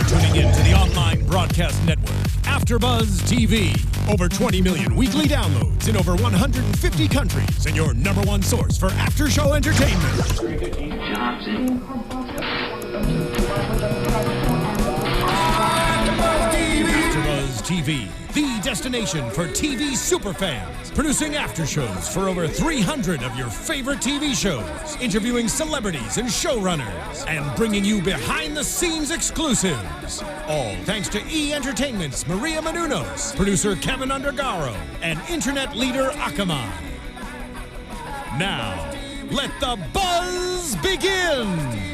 You're tuning in to the online broadcast network, AFTERBUZZ TV. Over 20 million weekly downloads in over 150 countries, and your number one source for after-show entertainment. AFTERBUZZ TV, the destination for TV superfans, producing after shows for over 300 of your favorite TV shows, interviewing celebrities and showrunners, and bringing you behind-the-scenes exclusives. All thanks to E! Entertainment's Maria Menounos, producer Kevin Undergaro, and internet leader Akamai. Now, let the buzz begin!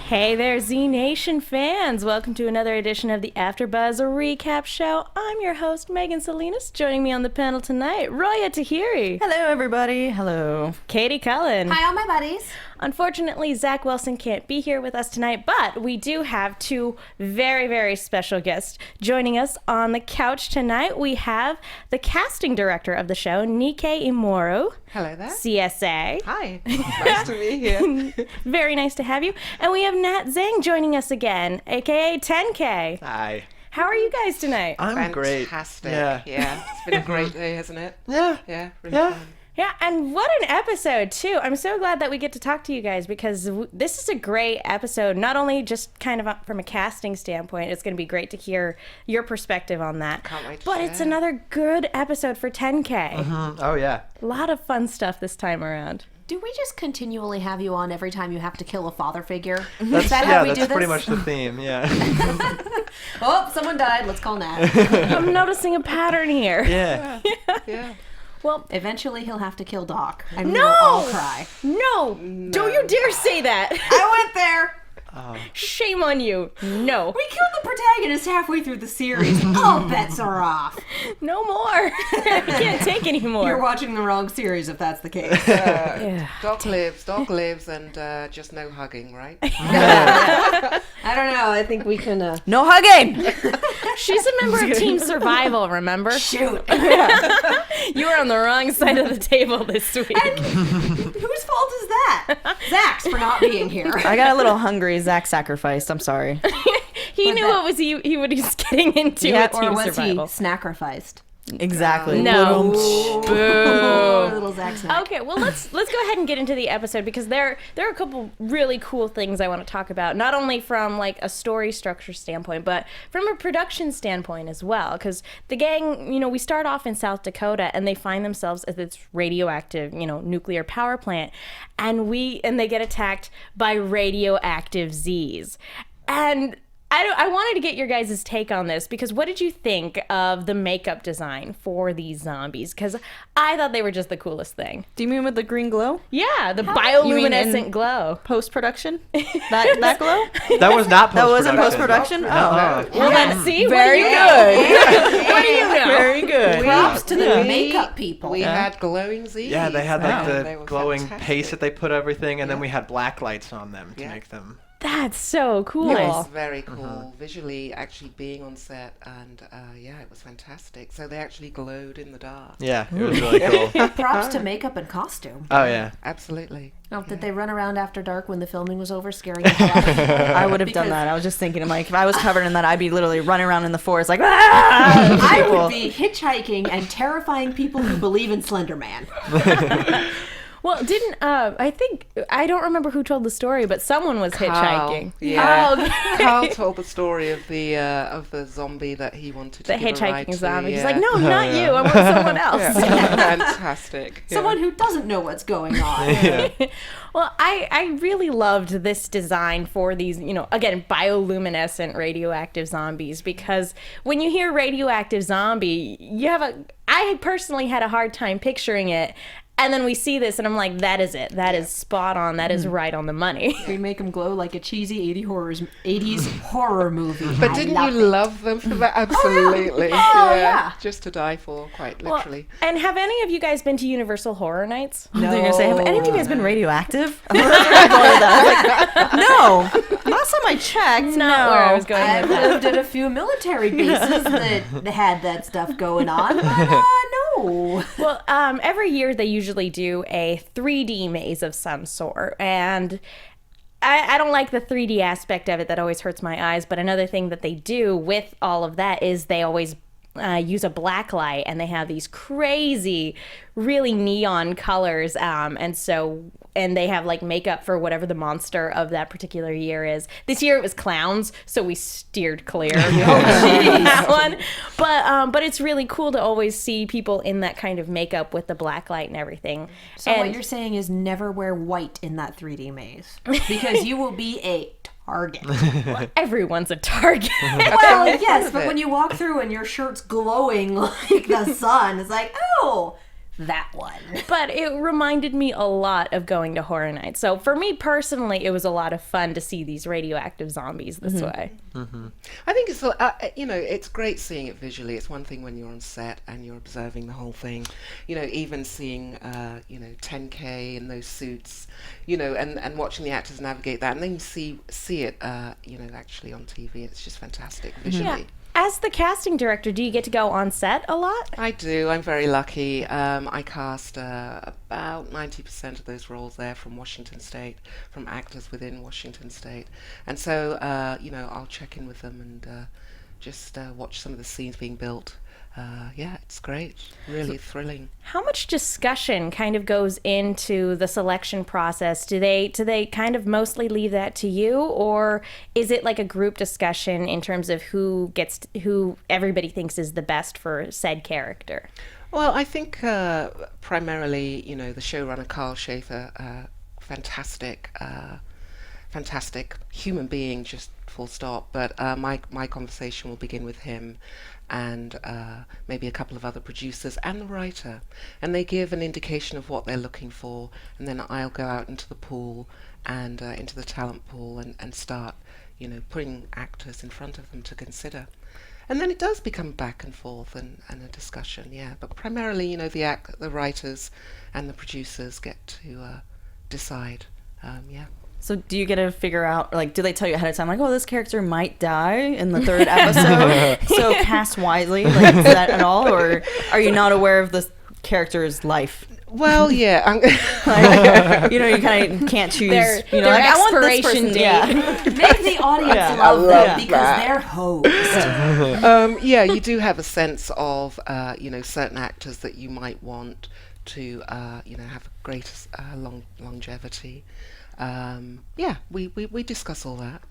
Hey there, Z Nation fans! Welcome to another edition of the AfterBuzz Recap Show. I'm your host, Megan Salinas. Joining me on the panel tonight, Roya Taheri. Hello, everybody. Hello. Katie Cullen. Hi, all my buddies. Unfortunately, Zach Wilson can't be here with us tonight, but we do have two very, very special guests joining us on the couch tonight. We have the casting director of the show, Imoru. Hello there. CSA. Hi. Nice to be here. Very nice to have you. And we have Nat Zang joining us again, aka 10K. Hi. How are you guys tonight? I'm great. Fantastic. Yeah. It's been a great day, hasn't it? Yeah. Yeah. Really fun. Yeah, and what an episode, too. I'm so glad that we get to talk to you guys because this is a great episode, not only just kind of from a casting standpoint. It's going to be great to hear your perspective on that. Can't wait to But share. it's another good episode for 10K. Mm-hmm. Oh, yeah. A lot of fun stuff this time around. Do we just continually have you on every time you have to kill a father figure? That's, Is that how we that's do this? pretty much the theme, yeah. Oh, someone died. Let's call Nat. I'm noticing a pattern here. Yeah. Yeah. Well, Eventually, he'll have to kill Doc. And no! we'll all cry. No! Don't you dare say that! I went there. Shame on you. No. We killed the protagonist halfway through the series. All bets are off. No more. I can't take anymore. You're watching the wrong series if that's the case. Yeah. Doc lives, and just no hugging, right? I don't know. I think we can... No hugging! She's a member of Team Survival, remember? Shoot. You were on the wrong side of the table this week. Whose fault is that? Zach's for not being here. I got a little hungry. Zach sacrificed. I'm sorry. He knew what was what he was getting into Yeah, with Or Team was Survival. he sacrificed? Exactly. No. Boo. Little Zach snack. Okay, well let's go ahead and get into the episode because there are a couple really cool things I want to talk about, not only from like a story structure standpoint, but from a production standpoint as well. Because the gang, we start off in South Dakota and they find themselves at this radioactive, nuclear power plant, and they get attacked by radioactive Z's. And I wanted to get your guys' take on this because what did you think of the makeup design for these zombies? Because I thought they were just the coolest thing. Do you mean with the green glow? Yeah, the You mean bioluminescent in glow. Post-production? That glow? That was not post-production. That wasn't post-production? No. Oh. Well, then see, Very what do you know? good. What do you know? Very good. Props to the makeup people. We had glowing Z's. Yeah, they had like They the were glowing fantastic. paste that they put everything, and then we had black lights on them to Yeah. make them. That's so cool. It was very cool. Visually, actually being on set, and it was fantastic. So they actually glowed in the dark. Yeah, it was really cool. Props to makeup and costume. Oh, yeah. Absolutely. Oh, did they run around after dark when the filming was over, scaring the hell out of you? I would have done Because- that. I was just thinking, if I was covered in that, I'd be literally running around in the forest like, ah! I People. would be hitchhiking and terrifying people who believe in Slender Man. Well, I don't remember who told the story, but someone was hitchhiking. Yeah. Oh, okay. Carl told the story of the zombie that he wanted to The give a ride hitchhiking to, zombie. He's yeah. like, no, not you. I want someone else. Fantastic. Yeah. Someone who doesn't know what's going on. Yeah. Well, I really loved this design for these, again, bioluminescent radioactive zombies, because when you hear radioactive zombie, I personally had a hard time picturing it. And then we see this, and I'm like, that is it. That is spot on. That is right on the money. We make them glow like a cheesy 80s horror movie. But I didn't love you it. love them for that? Absolutely. Oh, yeah. Just to die for, quite Well, literally. and have any of you guys been to Universal Horror Nights? They're going to say, have any of you guys been radioactive? No. Last time I checked, Not where I was going I've with that. lived at a few military bases that had that stuff going on. But, no. Well, every year they usually do a 3D maze of some sort, and I don't like the 3D aspect of it. That always hurts my eyes. But another thing that they do with all of that is they always use a black light, and they have these crazy, really neon colors, and they have like makeup for whatever the monster of that particular year is. This year it was clowns, so we steered clear of that one. But it's really cool to always see people in that kind of makeup with the black light and everything. So what you're saying is never wear white in that 3D maze, because you will be a target. Everyone's a target. Well, yes, but when you walk through and your shirt's glowing like the sun, it's like, oh, that one. But it reminded me a lot of going to Horror Nights. So for me personally, it was a lot of fun to see these radioactive zombies this way. I think it's it's great seeing it visually. It's one thing when you're on set and you're observing the whole thing. Even seeing 10K in those suits, and watching the actors navigate that, and then you see it actually on TV. It's just fantastic visually. Yeah. As the casting director, do you get to go on set a lot? I do. I'm very lucky. I cast about 90% of those roles there from Washington State, from actors within Washington State. And so, I'll check in with them and just watch some of the scenes being built. It's great. Really thrilling. How much discussion kind of goes into the selection process? Do they kind of mostly leave that to you, or is it like a group discussion in terms of who everybody thinks is the best for said character? Well, I think primarily, the showrunner Carl Schaefer, fantastic human being, just full stop. But my conversation will begin with him and maybe a couple of other producers and the writer, and they give an indication of what they're looking for, and then I'll go out into the pool and into the talent pool and start putting actors in front of them to consider. And then it does become back and forth and a discussion, but primarily the writers and the producers get to decide. So do you get to figure out, do they tell you ahead of time, this character might die in the 3rd episode, so cast wisely, is that at all, or are you not aware of the character's life? Well, yeah. You kind of can't choose. Their I want this expiration person. date. Yeah. Make the audience love them because they're hosts. You do have a sense of, certain actors that you might want to, have greater longevity. We discuss all that,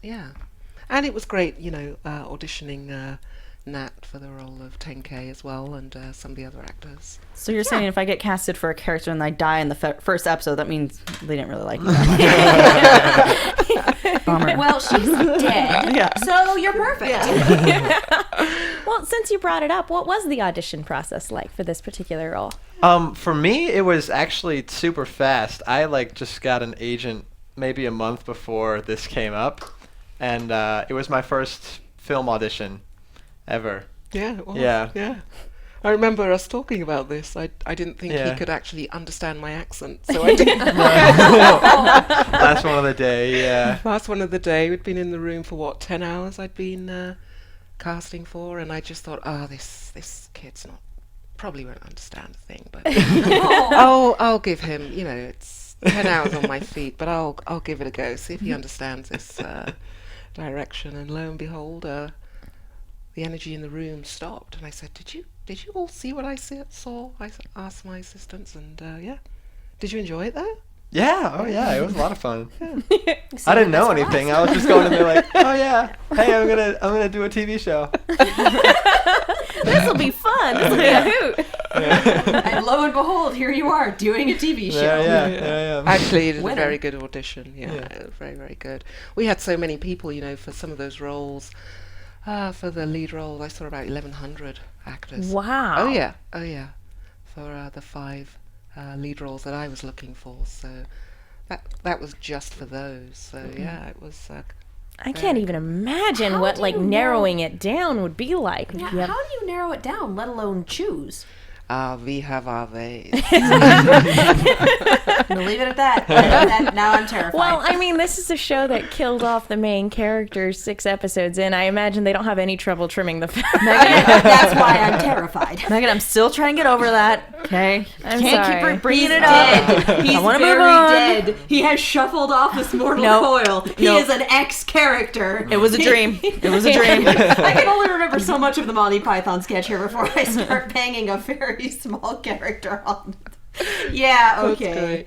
and it was great, auditioning Nat for the role of 10K as well, and some of the other actors. So you're saying if I get casted for a character and I die in the first episode, that means they didn't really like me. Bummer. Well, she's dead, so you're perfect. Well, since you brought it up, what was the audition process like for this particular role? For me, it was actually super fast. I just got an agent maybe a month before this came up, and it was my first film audition ever. Yeah, it was. Yeah. I remember us talking about this. I didn't think he could actually understand my accent, so I didn't. Last one of the day, yeah. Last one of the day. We'd been in the room for 10 hours I'd been casting for, and I just thought, this kid's probably won't understand a thing, but I'll give him, it's 10 hours on my feet, but I'll give it a go, see if he understands this direction. And lo and behold, the energy in the room stopped, and I said, did you all see what I saw? I asked my assistants, and did you enjoy it though? Yeah, it was a lot of fun. I didn't know anything. I was just going in there like, oh yeah, hey, I'm gonna do a TV show. This will be fun. This will be a hoot. And lo and behold, here you are doing a TV show. Yeah. Actually, it was a Winner. very good audition. It was very, very good. We had so many people, for some of those roles. For the lead role, I saw about 1,100 actors. Wow. Oh yeah. For the 5 lead roles that I was looking for, so that was just for those. So it was. I can't even imagine what narrowing it down would be like. Yeah, how do you narrow it down, let alone choose? We have our ways. We'll leave it at that. Now I'm terrified. Well, I mean, this is a show that killed off the main characters 6 episodes in. I imagine they don't have any trouble trimming the fat. That's why I'm terrified. Megan, I'm still trying to get over that. Okay, I'm can't sorry. keep bringing it Dead. up. He's I want to very move on. dead. He has shuffled off this mortal coil. He is an ex-character. It was a dream. It was a dream. I can only remember so much of the Monty Python sketch here before I start banging a very small character on. Yeah, okay.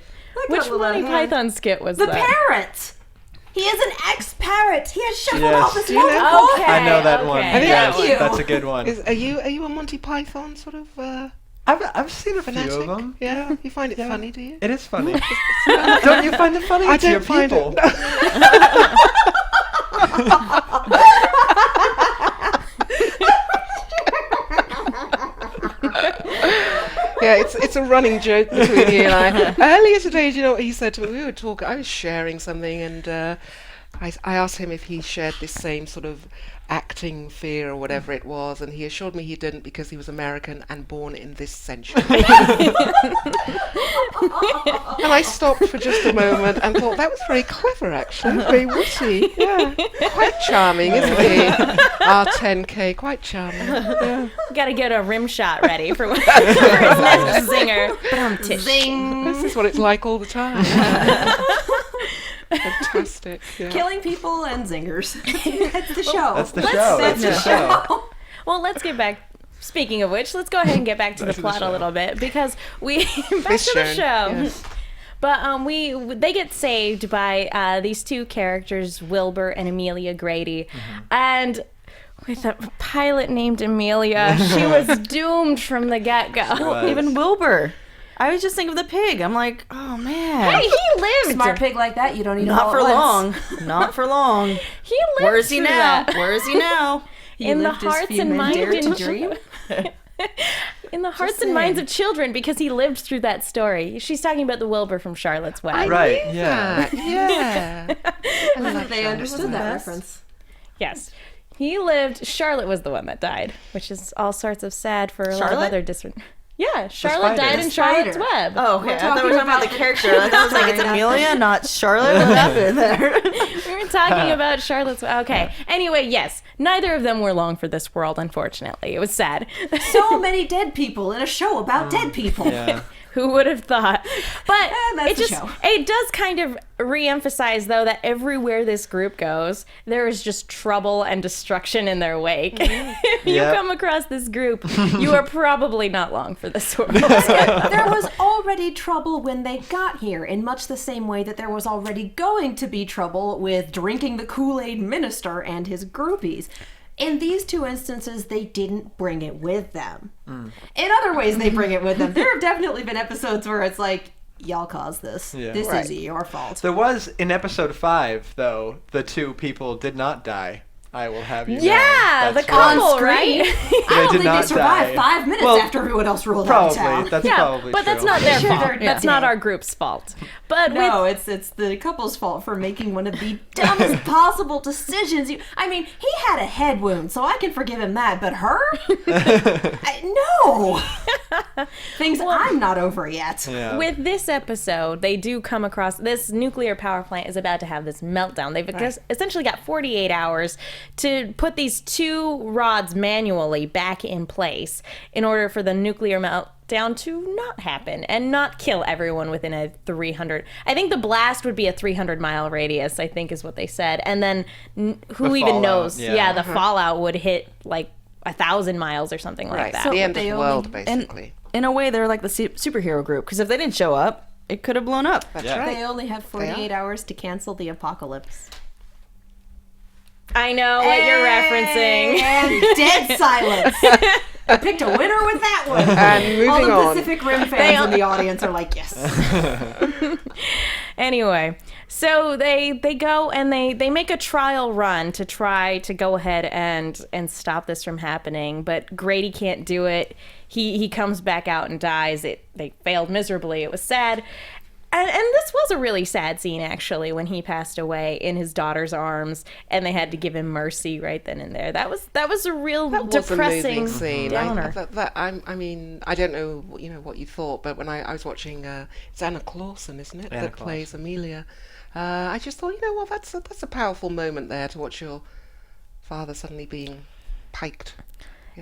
Which Monty Python skit was The that? parrot. He is an ex-parrot. He has shuffled Yes. off his Do you know? mortal coil. I know that one. Okay. Yes, Thank you. that's a good one. Are you a Monty Python sort of I've seen a few fanatic? of them. Yeah, you find it funny, do you? It is funny. Don't you find it funny? I It's your don't find people. it. Yeah, it's a running joke between you and I. Earlier today, do you know what he said to me? We were talking. I was sharing something, and I asked him if he shared this same sort of acting fear or whatever it was, and he assured me he didn't because he was American and born in this century. And I stopped for just a moment and thought that was very clever, actually, very witty. Yeah, quite charming, isn't he? R10K, quite charming. Yeah. Gotta get a rim shot ready for his next zinger. Zing. This is what it's like all the time. Fantastic. Yeah. Killing people and zingers. That's the show. That's the show. That's the show. Well, let's get back. Speaking of which, let's go ahead and get back to the plot a little bit because we back to the show. Yes. But they get saved by these 2 characters, Wilbur and Amelia Grady, and with a pilot named Amelia, she was doomed from the get-go. was. Even Wilbur. I was just thinking of the pig. I'm like, oh man. Hey, he lived. Smart pig like that, you don't need Not all for at long. once. Not for long. He lived. Where is he through now? that. Where is he now? In the lived his hearts few and men minds dare to and dream. in the hearts and minds of children because he lived through that story. She's talking about the Wilbur from Charlotte's Web. Right, yeah. Yeah. They understood that reference. Yes. He lived. Charlotte was the one that died, which is all sorts of sad for a lot of Charlotte? other different. Yeah, Charlotte spider. died in The Charlotte's spider. Web. Oh, okay. We're I thought we talking were talking about the about- character. I thought it was like it's Amelia, not Charlotte. What happened there? We were talking about Charlotte's Web. Okay. Anyway, yes, neither of them were long for this world, unfortunately. It was sad. So many dead people in a show about dead people. Yeah. Who would have thought? But that's it the just show. it does kind of re-emphasize though that everywhere this group goes, there is just trouble and destruction in their wake. If you Yep. come across this group, you are probably not long for this world. There was already trouble when they got here, in much the same way that there was already going to be trouble with drinking the Kool-Aid minister and his groupies. In these 2 instances, they didn't bring it with them. In other ways, they bring it with them. There have definitely been episodes where it's like, y'all caused this. Yeah. This Right. is your fault. There was, in episode 5, though, the 2 people did not die. I will have you know. Yeah, the That's couple, On screen. right? I don't did think they not survived die. 5 minutes Well, after everyone else rolled out of town. Probably. That's Yeah, probably but true. that's not their Sure, fault. they're That's not dead. our group's fault. But No, with it's the couple's fault for making one of the dumbest possible decisions. I mean, he had a head wound, so I can forgive him that. But her? No. Things I'm not over yet. Yeah. With this episode, they do come across this nuclear power plant is about to have this meltdown. They've essentially got 48 hours to put these 2 rods manually back in place in order for the nuclear meltdown to not happen and not kill everyone within a 300. I think the blast would be a 300-mile radius, I think is what they said. And then who The even fallout, knows? yeah. Yeah, the fallout would hit like 1,000 miles or something like Right. that. The end of they the only- world, basically. In a way, they're like the superhero group because if they didn't show up, it could have blown up. That's Yeah. right. They only have 48 hours to cancel the apocalypse. I know what you're referencing. And dead silence. I picked a winner with that one. And All moving the on. Pacific Rim fans in the audience are like, yes. Anyway, so they go and they make a trial run to try to go ahead and stop this from happening, but Grady can't do it. He comes back out and dies. They failed miserably. It was sad. And this was a really sad scene, actually, when he passed away in his daughter's arms, and they had to give him mercy right then and there. That was a real depressing was a moving scene. downer. I mean, I don't know, what you thought, but when I was watching, it's Anna Clausen, isn't it, that plays Amelia. I just thought, that's a powerful moment there to watch your father suddenly being piked.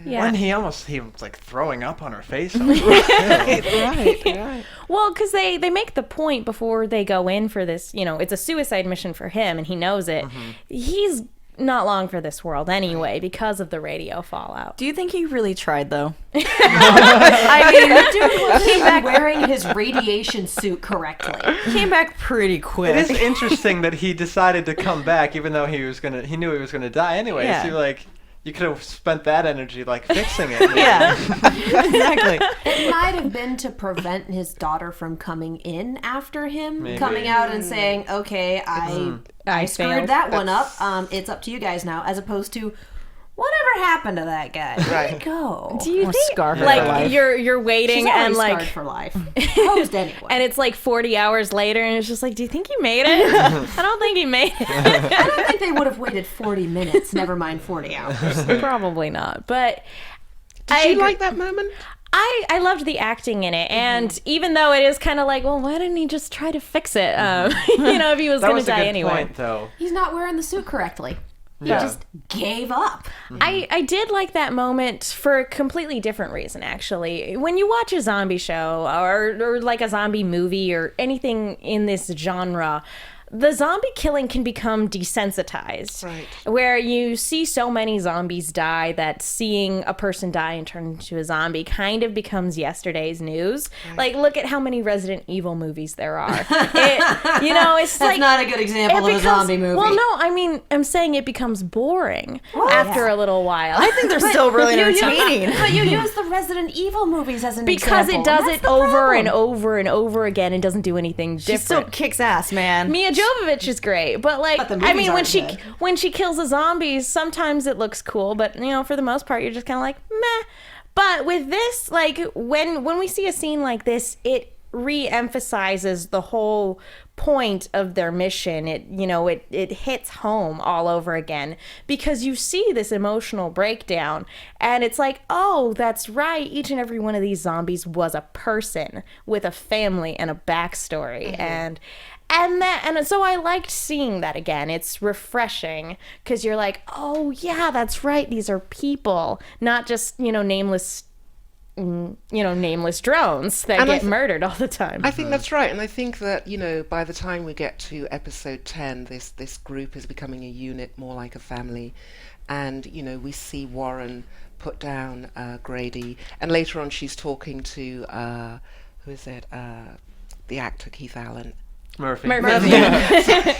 Yeah. When he was like throwing up on her face. Right. Well, because they make the point before they go in for this, it's a suicide mission for him, and he knows it. He's not long for this world anyway because of the radio fallout. Do you think he really tried, though? I mean, the dude was wearing his radiation suit correctly. Came back pretty quick. It is interesting that he decided to come back even though he knew he was gonna die anyway. Yeah. So you could have spent that energy fixing it. Yeah, exactly. It might have been to prevent his daughter from coming in after him, Maybe. coming out and saying, "Okay, I screwed failed. that one up. It's up to you guys now," as opposed to, "Whatever happened to that guy? Where'd he go?" Do you Or think scarred for like life. you're waiting She's already and scarred for life. Posed anyway. and it's like 40 hours later and it's just like, do you think he made it? I don't think he made it. I don't think they would have waited 40 minutes, never mind 40 hours. Probably not. But Did you like that moment? I loved the acting in it, and even though it is kind of like, well, why didn't he just try to fix it? If he was That going was to a die good anyway. point, though. He's not wearing the suit correctly. He Yeah. just gave up. I did like that moment for a completely different reason, actually. When you watch a zombie show or like a zombie movie or anything in this genre, the zombie killing can become desensitized. Right. Where you see so many zombies die that seeing a person die and turn into a zombie kind of becomes yesterday's news. Like, look at how many Resident Evil movies there are. It's That's like... not a good example of a zombie movie. Well, no, I mean, I'm saying it becomes boring after a little while. I think they're still really entertaining. But you use the Resident Evil movies as an because example. it does That's it the over problem. and over and over again and doesn't do anything She still different. kicks ass, man. Mia Jovovich is great, but But the movies aren't good. when she kills the zombies, sometimes it looks cool, but for the most part, you're just kind of like meh. But with this, like when we see a scene like this, it re-emphasizes the whole point of their mission. It hits home all over again because you see this emotional breakdown, and it's like, oh, that's right, each and every one of these zombies was a person with a family and a backstory. And so I liked seeing that again. It's refreshing because you're like, oh yeah, that's right, these are people, not just nameless drones that get murdered all the time. I think that's right, and I think that by the time we get to episode 10, this group is becoming a unit, more like a family, and we see Warren put down Grady, and later on she's talking to who is it? The actor Keith Allen. Murphy. Yeah.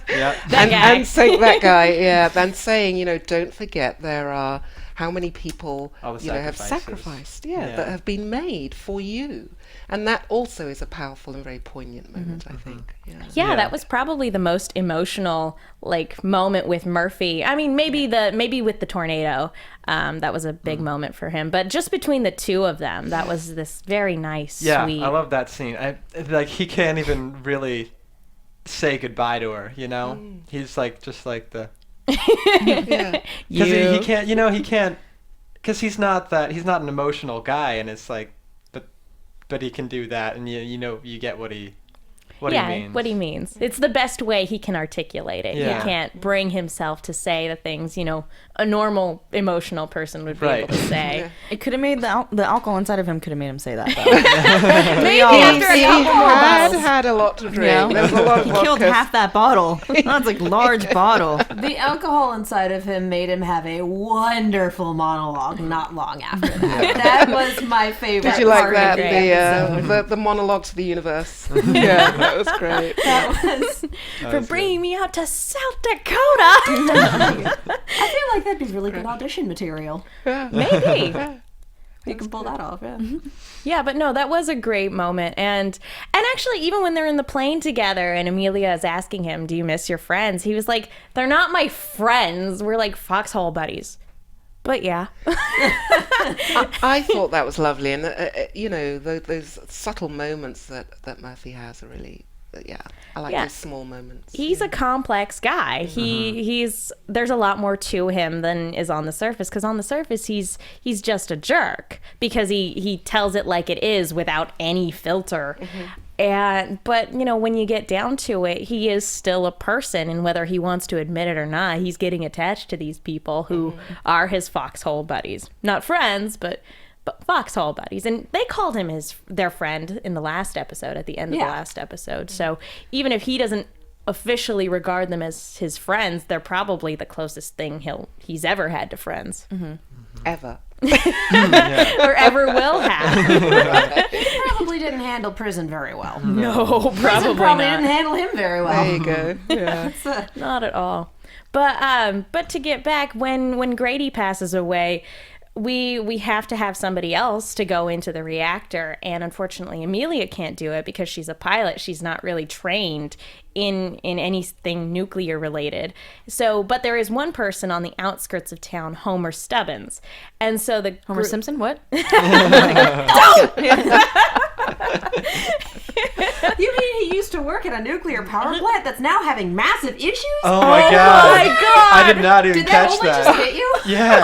Yeah. And saying that guy, and saying, don't forget there are how many people All the have sacrifices. sacrificed, Yeah. that have been made for you, and that also is a powerful and very poignant moment, I think. Yeah, Yeah. that was probably the most emotional moment with Murphy. I mean, maybe with the tornado, that was a big moment for him. But just between the two of them, that was this very nice, Yeah, sweet. I love that scene. He can't even really say goodbye to her. He's just like the. Yeah. Because he can't, he can't, because he's not an emotional guy, and it's like, but he can do that, and you get what he means. What he means. It's the best way he can articulate it. Yeah. He can't bring himself to say the things, a normal emotional person would be Right. able to say. Yeah. It could have made the alcohol inside of him could have made him say that. Though. Maybe after a He couple more bottles. had a lot to drink. Yeah. There was a lot of He killed vodka. half that bottle. That's like large bottle. The alcohol inside of him made him have a wonderful monologue not long after that. That was my favorite Did you like part that? of the episode. The monologue to the universe. Yeah, that was great. That was, For bringing me out to South Dakota. I feel like that'd be really good audition material. Maybe. You can pull that off, yeah. Yeah, but no, that was a great moment. And actually, even when they're in the plane together and Amelia is asking him, do you miss your friends? He was like, they're not my friends. We're like foxhole buddies. But yeah. I thought that was lovely, and those subtle moments that Murphy has are really, I like those small moments. He's a complex guy. He's there's a lot more to him than is on the surface, because on the surface he's just a jerk because he tells it like it is without any filter. But when you get down to it, he is still a person, and whether he wants to admit it or not, he's getting attached to these people who are his foxhole buddies. Not friends, but foxhole buddies. And they called him their friend in the last episode, at the end of the last episode. So even if he doesn't officially regard them as his friends, they're probably the closest thing he's ever had to friends. Ever. Or ever will have. He probably didn't handle prison very well. No, Prison probably didn't handle him very well. There you go. Yeah. Not at all. But to get back, when Grady passes away, we have to have somebody else to go into the reactor, and unfortunately Amelia can't do it because she's a pilot. She's not really trained in anything nuclear related. But there is one person on the outskirts of town, Homer Stubbins. And so the Homer Simpson, what? You mean he used to work at a nuclear power plant that's now having massive issues? Oh my god! my God! I did not even Did that catch only that. just hit you? Yeah.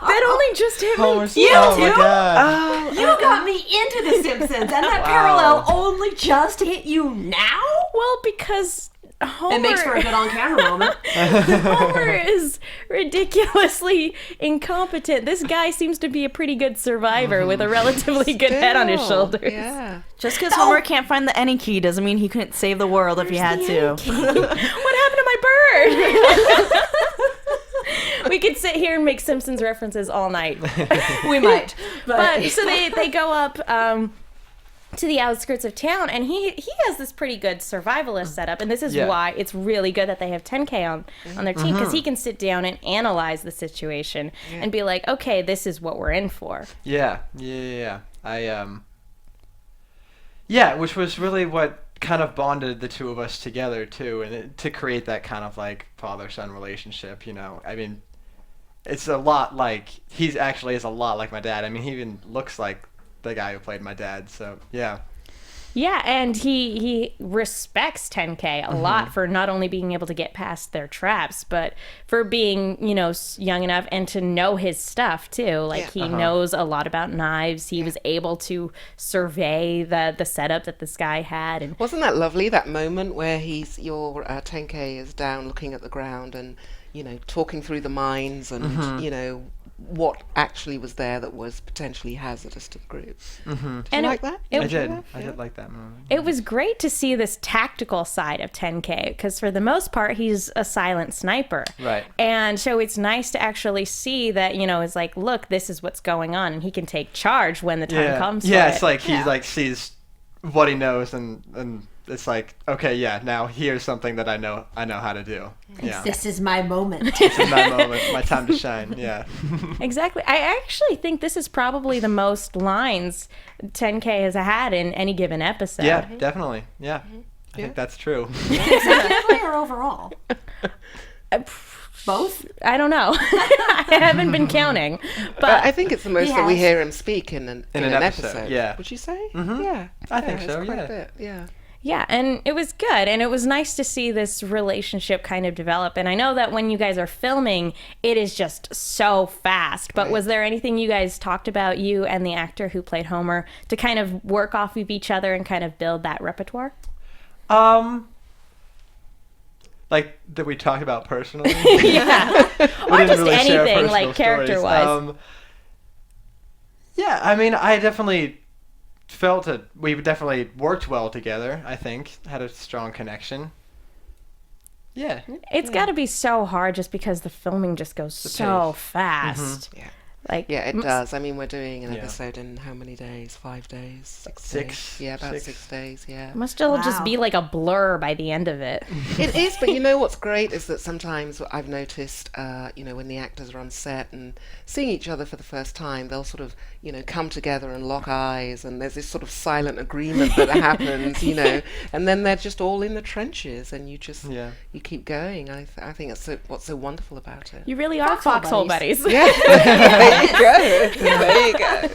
That only just hit me. Homer You oh my too? god. You got me into The Simpsons, and that parallel only just hit you now? Well, because Homer... It makes for a good on-camera moment. Homer is ridiculously incompetent. This guy seems to be a pretty good survivor with a relatively good head on his Still, shoulders. Yeah. Just because Homer can't find the any key doesn't mean he couldn't save the world if he had to. What happened to my bird? We could sit here and make Simpsons references all night. We might. But so they go up to the outskirts of town, and he has this pretty good survivalist setup, and this is why it's really good that they have 10K on their team, because he can sit down and analyze the situation and be like, okay, this is what we're in for. Yeah. Which was really what kind of bonded the two of us together too, and to create that kind of like father-son relationship. I mean, it's a lot like he's actually is a lot like my dad. I mean, he even looks like the guy who played my dad. So yeah. Yeah, and he respects 10K a lot for not only being able to get past their traps, but for being, young enough and to know his stuff too. Like he knows a lot about knives. He was able to survey the setup that this guy had. And Wasn't that lovely, that moment where your 10K is down looking at the ground and, talking through the mines and, what actually was there that was potentially hazardous to the group. Did you like that? I did like that moment. It was great to see this tactical side of 10K, because for the most part, he's a silent sniper. Right. And so it's nice to actually see that, it's like, look, this is what's going on, and he can take charge when the time comes. Yeah, for it's like he sees what he knows, and it's like, okay, yeah, now here's something that I know how to do. Yeah. This is my moment. This is my moment, my time to shine. Yeah. Exactly. I actually think this is probably the most lines 10K has had in any given episode. Yeah, definitely. Yeah. I think that's true. Consecutively or overall? Both? I don't know. I haven't been counting. But I think it's the most that we hear him speak in an episode. Yeah. Would you say? Yeah. I think so, it's quite yeah. a bit, yeah. Yeah, and it was good, and it was nice to see this relationship kind of develop. And I know that when you guys are filming, it is just so fast. But was there anything you guys talked about, you and the actor who played Homer, to kind of work off of each other and kind of build that repertoire? Like that we talked about personally? Yeah. We Or didn't just really share anything, personal like, character-wise. Yeah, I mean, I definitely felt we definitely worked well together. I think had a strong connection. Yeah. It's got to be so hard just because the filming just goes so fast. Yeah. Like, Yeah, it does. I mean, we're doing an Yeah. episode in how many days? 5 days? 6 Six. days? Yeah, about 6 Six. days, yeah. must all just Wow. be like a blur by the end of it. It is, but you know what's great is that sometimes I've noticed, when the actors are on set and seeing each other for the first time, they'll sort of, come together and lock eyes, and there's this sort of silent agreement that happens, and then they're just all in the trenches, and you just you keep going. I think that's what's so wonderful about it. You really are foxhole buddies. Yeah, there you go. There you go.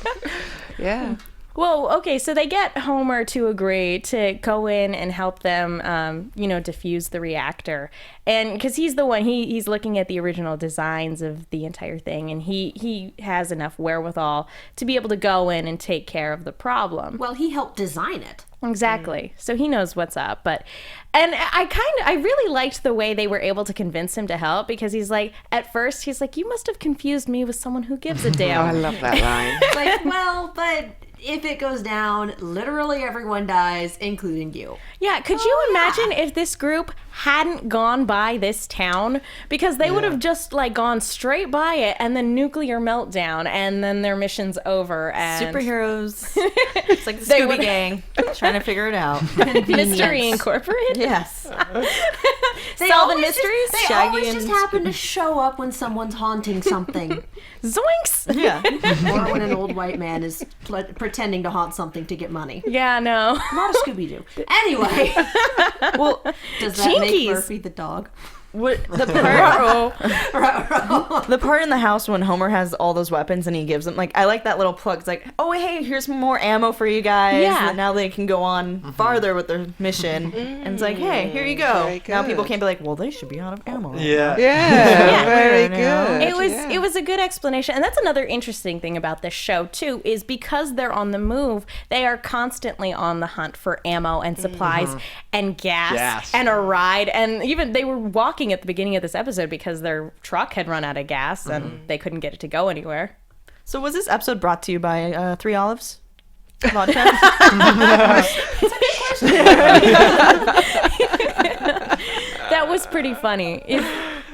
Yeah. Well, okay, so they get Homer to agree to go in and help them, defuse the reactor. And because he's the one, he's looking at the original designs of the entire thing, and he has enough wherewithal to be able to go in and take care of the problem. Well, he helped design it. Exactly. So he knows what's up. And I really liked the way they were able to convince him to help, because at first he's like, you must have confused me with someone who gives a damn. Oh, I love that line. Like, well, but if it goes down, literally everyone dies, including you. Yeah, could you imagine if this group hadn't gone by this town? Because they would have just gone straight by it, and then nuclear meltdown, and then their mission's over. And Superheroes. It's like the They Scooby would- Gang trying to figure it out. Mystery Incorporated. Yes. Solving mysteries. They Shaggy always just and happen to show up when someone's haunting something. Zoinks. Yeah. Or when an old white man is pretending to haunt something to get money. Yeah, no. Not a Scooby-Doo. Anyway, Well, does that make Jinkies. Murphy the dog? the part in the house when Homer has all those weapons and he gives them, I like that little plug. It's like, oh, hey, here's more ammo for you guys. Yeah. And now they can go on farther with their mission. And it's like, hey, here you go. Very Now people good. can't be like, well, they should be out of ammo. Yeah. Yeah, very Yeah. good. It was a good explanation, and that's another interesting thing about this show too, is because they're on the move, they are constantly on the hunt for ammo and supplies and gas and a ride, and even they were walking at the beginning of this episode because their truck had run out of gas and they couldn't get it to go anywhere. So was this episode brought to you by 3 Olives? Vodka? That was pretty funny.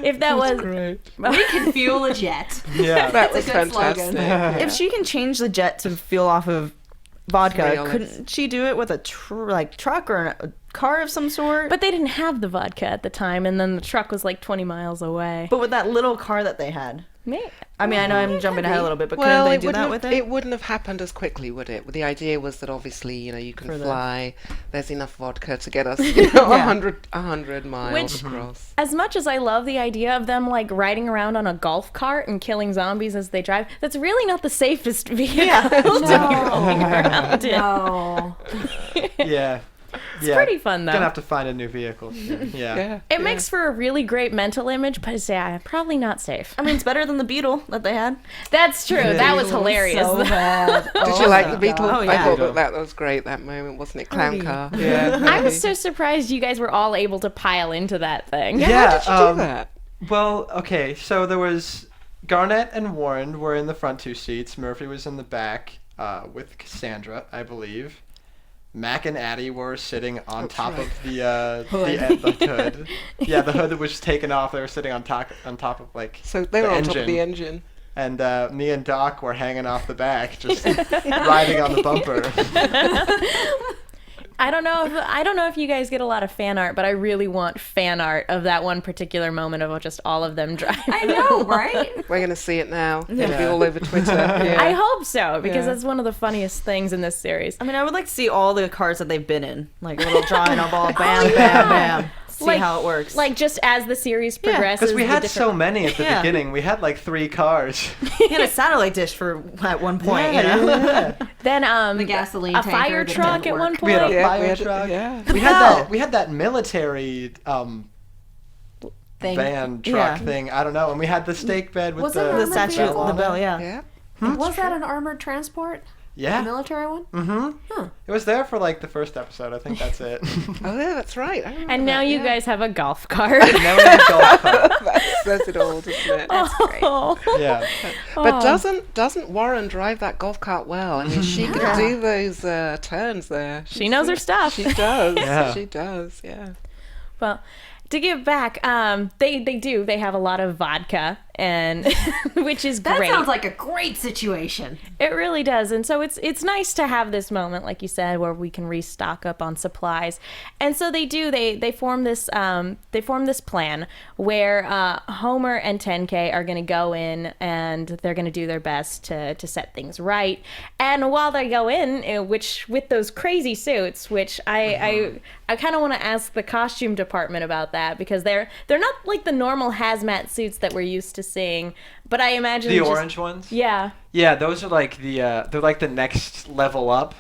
If that was Great. We can fuel a jet. Yeah. That was a good slogan. fantastic. If she can change the jet to fuel off of 3 vodka, Olives. couldn't she do it with a truck or a car of some sort? But they didn't have the vodka at the time, and then the truck was 20 miles away. But with that little car that they had. I mean, I know I'm jumping ahead a little bit, but Well, couldn't they do that with it? It wouldn't have happened as quickly, would it? The idea was that obviously, you can For the- fly. There's enough vodka to get us, 100 miles Which- across. As much as I love the idea of them riding around on a golf cart and killing zombies as they drive, that's really not the safest vehicle to be rolling around in. No. Yeah. It's pretty fun though. Gonna have to find a new vehicle soon. Yeah. It makes for a really great mental image, but it's probably not safe. I mean, it's better than the Beetle that they had. That's true. That was hilarious. So bad. Did you like the Beetle? Oh, I yeah. thought that was great, that moment, wasn't it? Clown car. Yeah. I was so surprised you guys were all able to pile into that thing. Yeah. How did you do that? Well, okay, so there was Garnett and Warren were in the front 2 seats. Murphy was in the back with Cassandra, I believe. Mac and Addie were sitting on top of the hood. Yeah, the hood that was taken off. They were sitting on top of So they were the on top of the engine. And me and Doc were hanging off the back, just riding on the bumper. I don't know if you guys get a lot of fan art, but I really want fan art of that one particular moment of just all of them driving. I know, right? We're going to see it now. It'll be Yeah. all over Twitter. Yeah. I hope so, because Yeah. that's one of the funniest things in this series. I mean, I would like to see all the cars that they've been in. Like a little drawing of all bam, bam, bam. See how it works. Just as the series progresses. Because we the had different- so many at the Yeah. beginning. We had 3 cars. He had a satellite dish at one point, you know? Yeah. Then The gasoline a tanker fire that truck didn't at one work. We had a point. Yeah, fire we had- truck. yeah. We had that military Thing. van truck Yeah. thing. I don't know. And we had the stake bed with Was it the, an The armored statue, vehicle? the bell, yeah. Yeah. Was that an armored transport? A Yeah. military one? Mm-hmm. Huh. It was there for the first episode. I think that's it. Oh, yeah, that's right. I remember And now that, you yeah. guys have a golf cart. Now we have a golf cart. That says it all, doesn't it? Oh. Yeah. But doesn't Warren drive that golf cart well? I mean, she can do those turns there. She knows her stuff. She does. Yeah. She does. Yeah. Well, to give back, they have a lot of vodka, and which is That great. sounds like a great situation. It really does. And so it's nice to have this moment, like you said, where we can restock up on supplies. And so they form this plan where Homer and 10K are going to go in and they're going to do their best to set things right. And while they go in, which with those crazy suits, which I kind of want to ask the costume department about that, because they're not like the normal hazmat suits that we're used to seeing, but I imagine The orange ones? Yeah. Yeah, those are like they're like the next level up.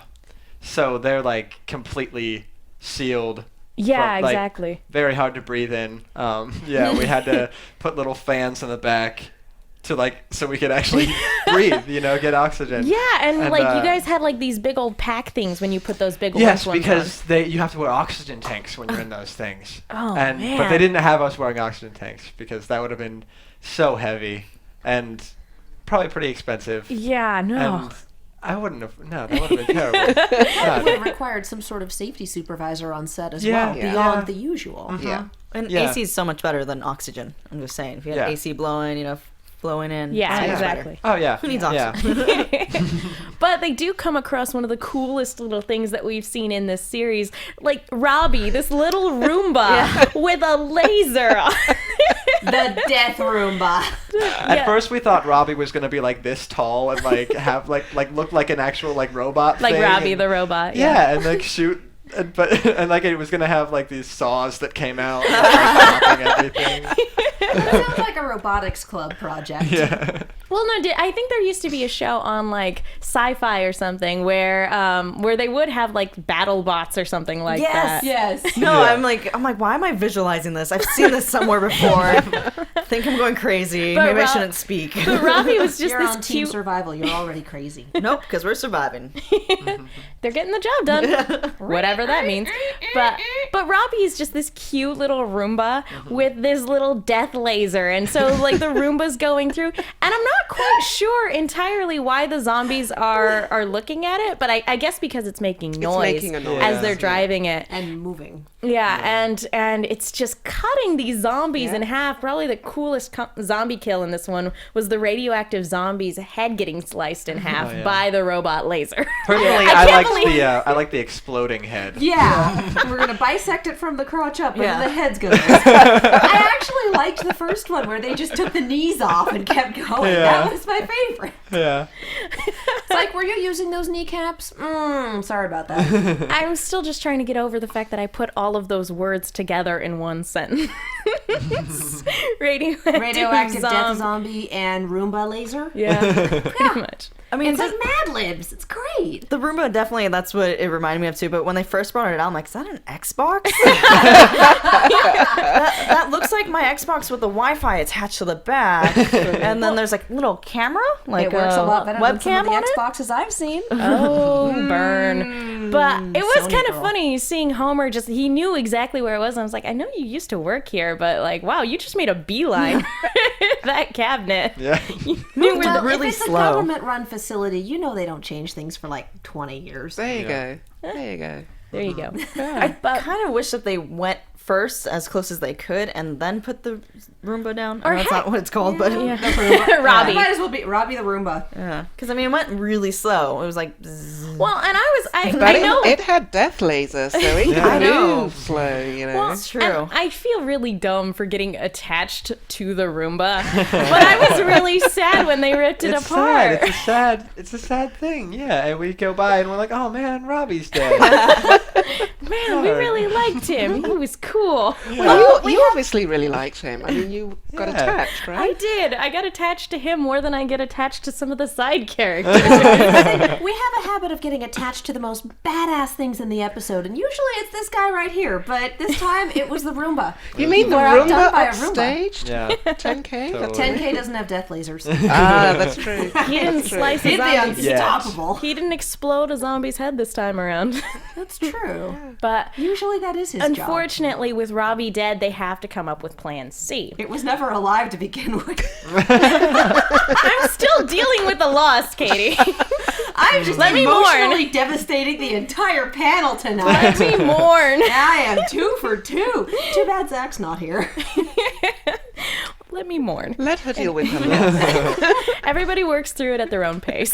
So they're like completely sealed. Yeah, like, exactly. Very hard to breathe in. Yeah, we had to put little fans in the back to so we could actually breathe, get oxygen. Yeah, and like you guys had like these big old pack things when you put those big yes, ones because you have to wear oxygen tanks when you're in those things. Oh, But man. they didn't have us wearing oxygen tanks because that would have been so heavy and probably pretty expensive. Yeah, no. And I wouldn't have. No, that would have been terrible. It would have required some sort of safety supervisor on set as Yeah, well, yeah. beyond the usual. Yeah. And Yeah. AC is so much better than oxygen. I'm just saying. If you had Yeah. AC blowing, flowing in. Yeah, so much exactly. Oh yeah. Who needs Yeah. oxygen? But they do come across one of the coolest little things that we've seen in this series, like Robbie, this little Roomba with a laser on. The death Roomba. At first, we thought Robbie was gonna be like this tall and have look like an actual robot. Like thing Robbie and, the robot. Yeah, and shoot. But it was gonna have these saws that came out and chopping everything. That sounds like a robotics club project. Yeah. Well, no, I think there used to be a show on SyFy or something where they would have battle bots or something like that. Yes. No, Yeah. I'm like, why am I visualizing this? I've seen this somewhere before. I think I'm going crazy. But Maybe I Rob- shouldn't speak. But Robbie was just You're this on Team cute. Survival. You're already crazy. Nope, because we're surviving. They're getting the job done, whatever that means. But Robbie's just this cute little Roomba with this little death laser, and so the Roomba's going through, and I'm not quite sure entirely why the zombies are looking at it, but I guess because it's making noise, making a noise. as they're Yeah. driving it. And moving. Yeah, and it's just cutting these zombies in half. Probably the coolest zombie kill in this one was the radioactive zombie's head getting sliced in half yeah. by the robot laser. Personally, I I can't like I like the exploding head. Yeah. We're going to bisect it from the crotch up, and Yeah. then the head's going to I actually liked the first one where they just took the knees off and kept going. Yeah. That was my favorite. Yeah. It's like, were you using those kneecaps? Sorry about that. I'm still just trying to get over the fact that I put all of those words together in one sentence. Radioactive death zombie and Roomba laser. Yeah, pretty much. I mean, It's like Mad Libs. It's great. the Roomba definitely, that's what it reminded me of too. But when they first brought it out, I'm like, is that an Xbox? that looks like my Xbox with the Wi-Fi attached to the back. And then there's little camera, It works a lot better than some webcam of the on it. Xboxes I've seen. Oh, burn. But it was Sony kind of girl. funny seeing Homer he knew exactly where it was. And I was like, I know you used to work here, but wow, you just made a beeline for that cabinet. Yeah. You knew where Well, really if it's slow. a government-run facility, they don't change things for 20 years. There you Yeah. go. There you go. There you go. I kind of wish that they went first as close as they could and then put the Roomba down. Or Or that's not what it's called, but Robbie. It might as well be Robbie the Roomba. yeah, because I mean, it went really slow. It was like, zzz. Well, and I But know. it had death lasers, so it Yeah. I know. moved slow, Well, It's true. and I feel really dumb for getting attached to the Roomba, but I was really sad when they ripped it It's apart. sad. It's a sad thing. Yeah, and we go by and we're like, oh man, Robbie's dead. Man, we really liked him. He was cool. Well, you obviously really liked him. I mean, you got Yeah. attached, I right? did. I got attached to him more than I get attached to some of the side characters. We have a habit of getting attached to the most badass things in the episode, and usually it's this guy right here, but this time it was the Roomba. You mean the We're outdone Roomba by a Roomba. upstaged? Yeah. 10K? Totally. 10K doesn't have death lasers. That's true. He didn't slice a He'd be zombie. unstoppable. He didn't explode a zombie's head this time around. That's true. But Usually that is his job. unfortunately, with Robbie dead, they have to come up with Plan C. It was never alive to begin with. I'm still dealing with the loss, Katie. I'm just Let me emotionally devastating the entire panel tonight. Let me mourn. I am 2 for 2. Too bad Zach's not here. let me mourn. Let her deal with her loss. Everybody works through it at their own pace.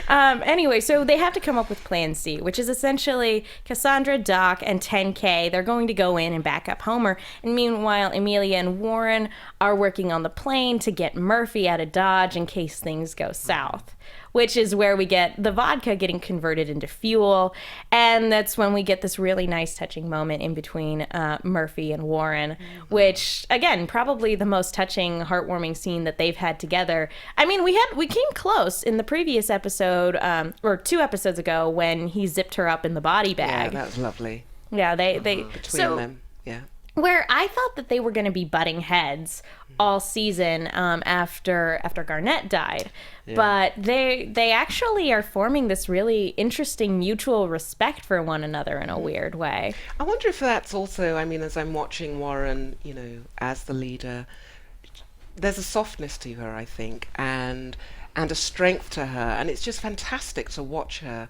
Anyway, so they have to come up with Plan C, which is essentially Cassandra, Doc, and 10K. They're going to go in and back up Homer. And meanwhile, Amelia and Warren are working on the plane to get Murphy out of Dodge in case things go south, which is where we get the vodka getting converted into fuel. And that's when we get this really nice touching moment in between Murphy and Warren, which, again, probably the most touching, heartwarming scene that they've had together. I mean, we came close in the previous episode, or 2 episodes ago, when he zipped her up in the body bag. Yeah, that was lovely. Yeah, they Between them, yeah. Where I thought that they were going to be butting heads all season after Garnett died, but they actually are forming this really interesting mutual respect for one another in a weird way. I wonder if that's also, I mean, as I'm watching Warren, you know, as the leader, there's a softness to her, I think, and a strength to her, and it's just fantastic to watch her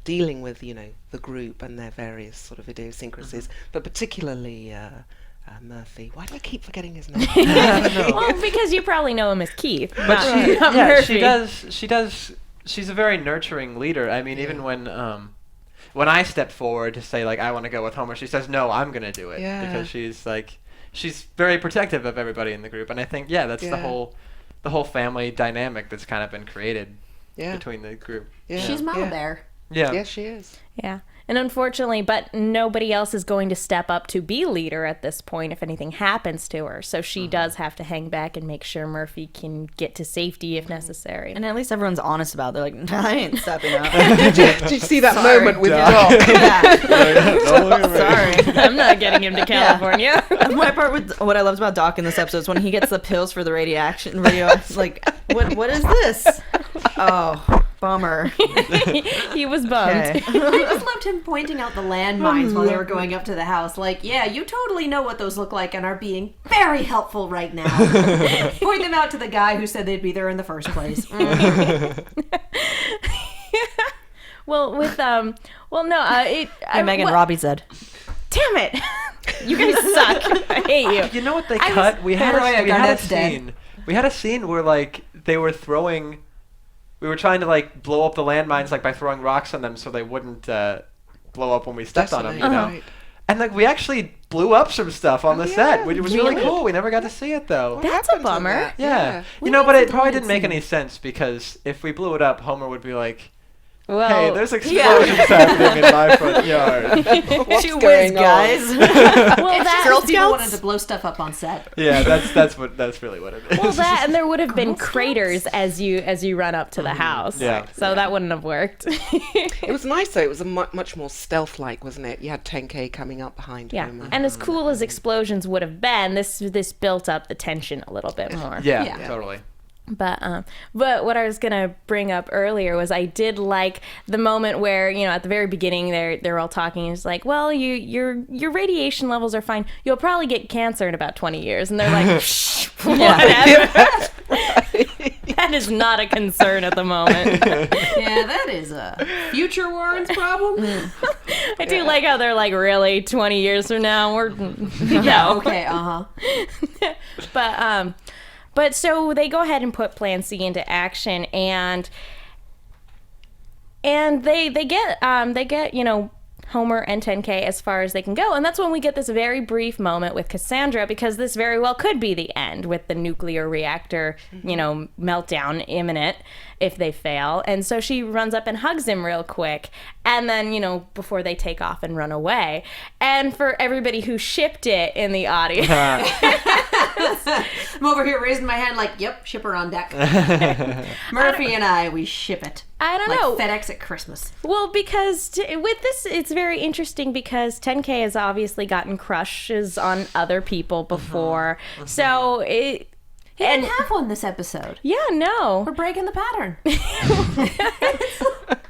dealing with, you know, the group and their various sort of idiosyncrasies, but particularly Murphy. Why do I keep forgetting his name? Well, because you probably know him as Keith, But not Murphy. she does. She's a very nurturing leader. I mean, even when I step forward to say like I want to go with Homer, she says no, I'm gonna do it because she's very protective of everybody in the group, and I think that's the whole family dynamic that's kind of been created between the group. Yeah. She's Mama Bear. Yeah. Yeah, she is. Yeah. And unfortunately, but nobody else is going to step up to be leader at this point if anything happens to her. So she does have to hang back and make sure Murphy can get to safety if necessary. And at least everyone's honest about it. They're like, I ain't stepping up. Did you see that moment with Doc? Sorry. I'm not getting him to California. My part with what I loved about Doc in this episode is when he gets the pills for the radiation. Like, what is this? Oh, bummer. He was bummed. Okay. I just loved him pointing out the landmines while they were going up to the house. Like, yeah, you totally know what those look like and are being very helpful right now. Point them out to the guy who said they'd be there in the first place. Well, with and Megan, Robbie said. Damn it! You guys suck. I hate you. You know what they cut? We had a Garnett's scene. We had a scene where like they were throwing. We were trying to like blow up the landmines like by throwing rocks on them so they wouldn't blow up when we stepped on them, you know. Right. And like we actually blew up some stuff on the set, which was really cool. We never got to see it though. That's a bummer. Yeah. You know, but it probably didn't make any sense because if we blew it up, Homer would be like, Well, hey, there's explosions happening in my front yard. She whiz, guys. well, that Girl People wanted Scouts? to blow stuff up on set. Yeah, that's really what it is. Well, that and there would have been craters as you run up to the house. Yeah. So that wouldn't have worked. It was nice though. It was a much more stealth-like, wasn't it? You had 10K coming up behind Yeah, Homer. and as cool as explosions would have been, this built up the tension a little bit more. Yeah, totally. But what I was gonna bring up earlier was I did like the moment where, you know, at the very beginning they're all talking. It's like, well, your radiation levels are fine. You'll probably get cancer in about 20 years, and they're like, shh, whatever. That is not a concern at the moment. Yeah, that is a future Warren's problem. I do like how they're like, really, 20 years from now we're Yeah, okay, But so they go ahead and put Plan C into action, and they get you know, Homer and 10K as far as they can go, and that's when we get this very brief moment with Cassandra, because this very well could be the end with the nuclear reactor, you know, meltdown imminent if they fail. And so she runs up and hugs him real quick, and then, you know, before they take off and run away. And for everybody who shipped it in the audience, I'm over here raising my hand like, yep, shipper on deck. Murphy and I, we ship it. I don't like know. FedEx at Christmas. Well, because with this, it's very interesting because 10K has obviously gotten crushes on other people before. So it... He didn't have one this episode. Yeah, no. We're breaking the pattern.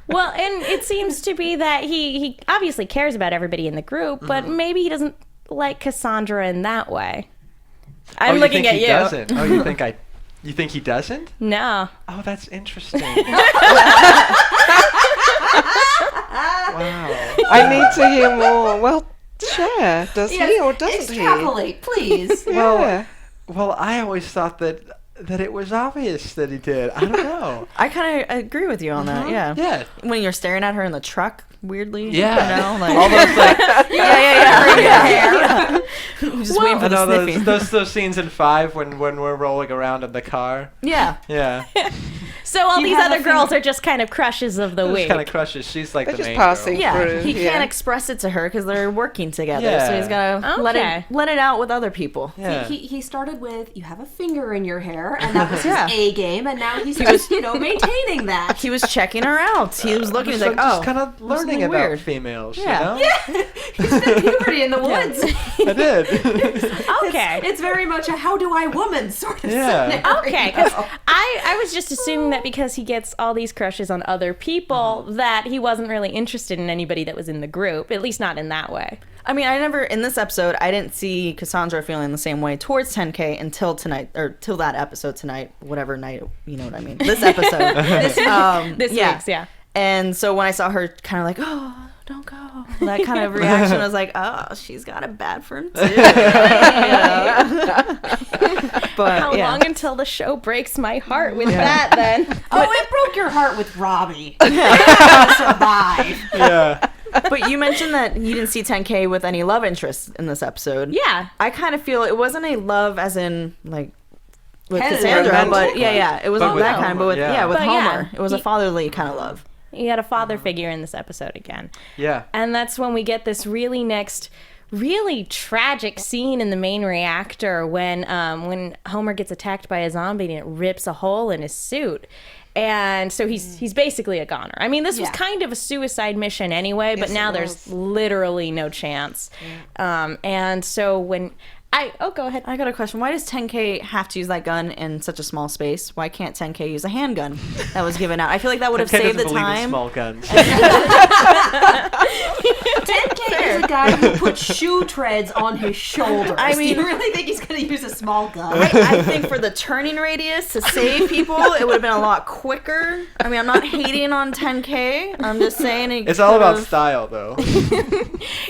Well, and it seems to be that he obviously cares about everybody in the group, but maybe he doesn't like Cassandra in that way. I'm looking at you. Doesn't? Oh, you think he doesn't? No. Oh, that's interesting. Wow. I need to hear more. Well, share. Does he or doesn't he? Extrapolate, please. Well, Well, I always thought that it was obvious that he did. I don't know. I kind of agree with you on that. Yeah. Yeah. When you're staring at her in the truck, weirdly. Yeah. You know, like, All those like yeah. Just waiting for I the know sniffing. those scenes in 5 when we're rolling around in the car. Yeah. Yeah. So all You these have other a girls are just kind of crushes of the Just week. kind of crushes. She's like They're the just main passing. girl. Yeah, Through, he yeah. can't express it to her because they're working together. Yeah. So he's gotta Okay. let it out with other people. Yeah. He started with, you have a finger in your hair, and that was his Yeah. A game, and now he's just, maintaining that. He was checking her out. He was looking. He's like, just oh, kind of learning something about weird. females. Yeah. You know? He spent puberty in the woods. I did. Okay. It's very much a how do I woman sort of Yeah. scenario. Okay, because I was just assuming that because he gets all these crushes on other people, that he wasn't really interested in anybody that was in the group, at least not in that way. I mean, in this episode, I didn't see Cassandra feeling the same way towards 10K until tonight, or till that episode tonight, whatever night, you know what I mean. This episode. This week's, yeah. And so when I saw her kind of like, oh, don't go, that kind of reaction, I was like, oh, she's got it bad for him too. But How yeah. long until the show breaks my heart with that, then? Oh, it broke your heart with Robbie. Survive. Yeah. But you mentioned that you didn't see 10K with any love interest in this episode. Yeah. I kind of feel it wasn't a love as in like with Hetero. Cassandra, Romantic but love. yeah, it was But with that kind, Homer, but with yeah. with But Homer, yeah, it was a he- fatherly kind of love. You had a father figure in this episode again. Yeah. And that's when we get this really tragic scene in the main reactor when Homer gets attacked by a zombie and it rips a hole in his suit. And so he's basically a goner. I mean, this was Yeah. kind of a suicide mission anyway, but Yes, now it there's was. literally no chance. And so when go ahead. I got a question. Why does 10K have to use that gun in such a small space? Why can't 10K use a handgun that was given out? I feel like that would have Ken saved the doesn't believe in time. small guns. 10K is a guy who puts shoe treads on his shoulders. I mean- do you really think he's going to use a small gun? I think for the turning radius to save people, it would have been a lot quicker. I mean, I'm not hating on 10K. I'm just saying It's all about style, though.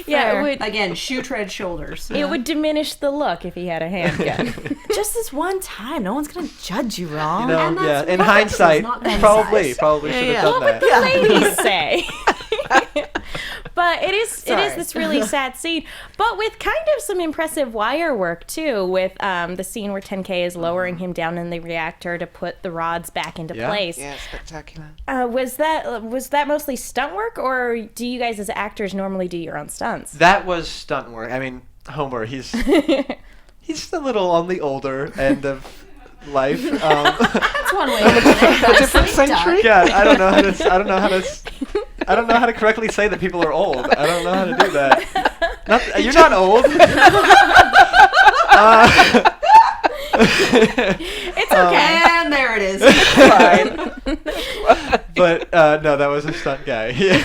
Yeah, Fair. it would Again, shoe tread shoulders. it would diminish the look if he had a handgun. just this one time. No one's gonna judge you wrong. No, And that's yeah. In what hindsight, not gun probably size. should have yeah. done that. The ladies say. But it is Sorry. this really sad scene, but with kind of some impressive wire work too, with the scene where 10K is lowering him down in the reactor to put the rods back into Yeah. place. Yeah, spectacular. Was that mostly stunt work, or do you guys as actors normally do your own stunts? That was stunt work. I mean, Homer, he's a little on the older end of life. That's one way to put it. Different century. Yeah, I don't know how to correctly say that people are old. I don't know how to do that. You're not old. It's okay. And there it is. But no, that was a stunt guy. Yeah.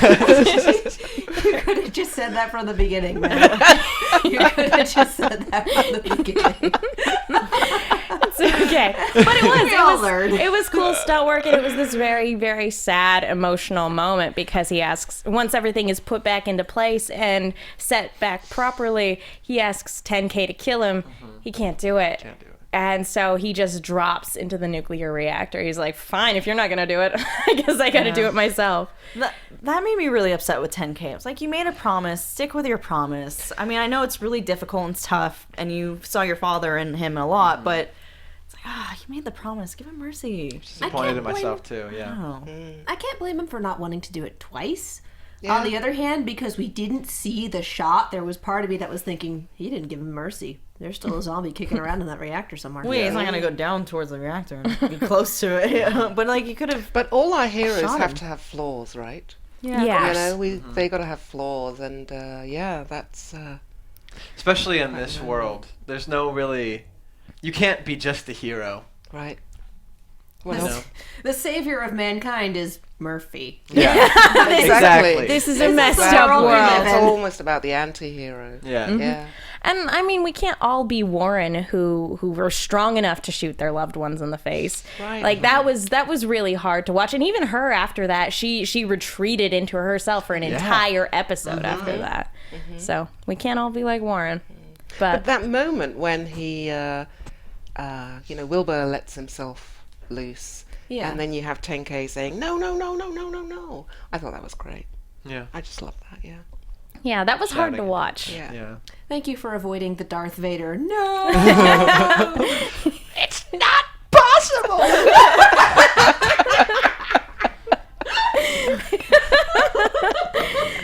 You could have just said that from the beginning, man. You could have just said that from the beginning. It's okay. But We all learned. it was cool stunt work, and it was this very, very sad, emotional moment because he asks, once everything is put back into place and set back properly, he asks 10K to kill him. He can't do it. Can't do it. And so he just drops into the nuclear reactor. He's like, fine, if you're not going to do it, I guess I got to do it myself. That made me really upset with 10K. I was like, you made a promise. Stick with your promise. I mean, I know it's really difficult and it's tough, and you saw your father and him a lot, but it's like, you made the promise. Give him mercy. Disappointed in myself too. Yeah. Oh. I can't blame him for not wanting to do it twice. Yeah. On the other hand, because we didn't see the shot, there was part of me that was thinking, he didn't give him mercy. There's still a zombie kicking around in that reactor somewhere. Wait, he's not gonna go down towards the reactor and be close to it. But like, you could have. But all our heroes Shot have him. to have flaws, right? Yeah. You know, they got to have flaws, and yeah, that's Especially in this world, there's no really. You can't be just a hero. right. You Well, know? The savior of mankind is Murphy. Yeah. Exactly. This is a This messed is the up world we world. live It's in. almost about the anti-hero. Yeah. Yeah. And I mean, we can't all be Warren, who were strong enough to shoot their loved ones in the face. Right. Like that was really hard to watch. And even her after that, she retreated into herself for an entire episode after that. So we can't all be like Warren. But But that moment when he Wilbur lets himself loose. Yeah. And then you have 10K saying, no, no, no, no, no, no, no. I thought that was great. Yeah. I just love that, yeah. Yeah, that was hard to Shouting. watch. Yeah. Yeah. Thank you for avoiding the Darth Vader. No. It's not possible!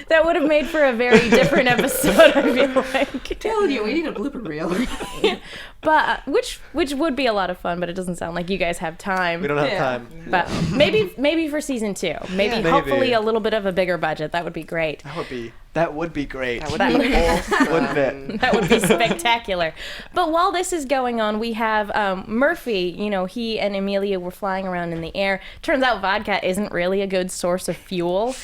That would have made for a very different episode, I feel like. Telling you, we need a blooper reel. But which would be a lot of fun, but it doesn't sound like you guys have time. We don't have Yeah. time. But maybe for season 2. Maybe Yeah. hopefully Maybe. a little bit of a bigger budget. That would be great. That would be great. That would be awesome. Wouldn't it? That would be spectacular. But while this is going on, we have Murphy. He and Amelia were flying around in the air. Turns out vodka isn't really a good source of fuel.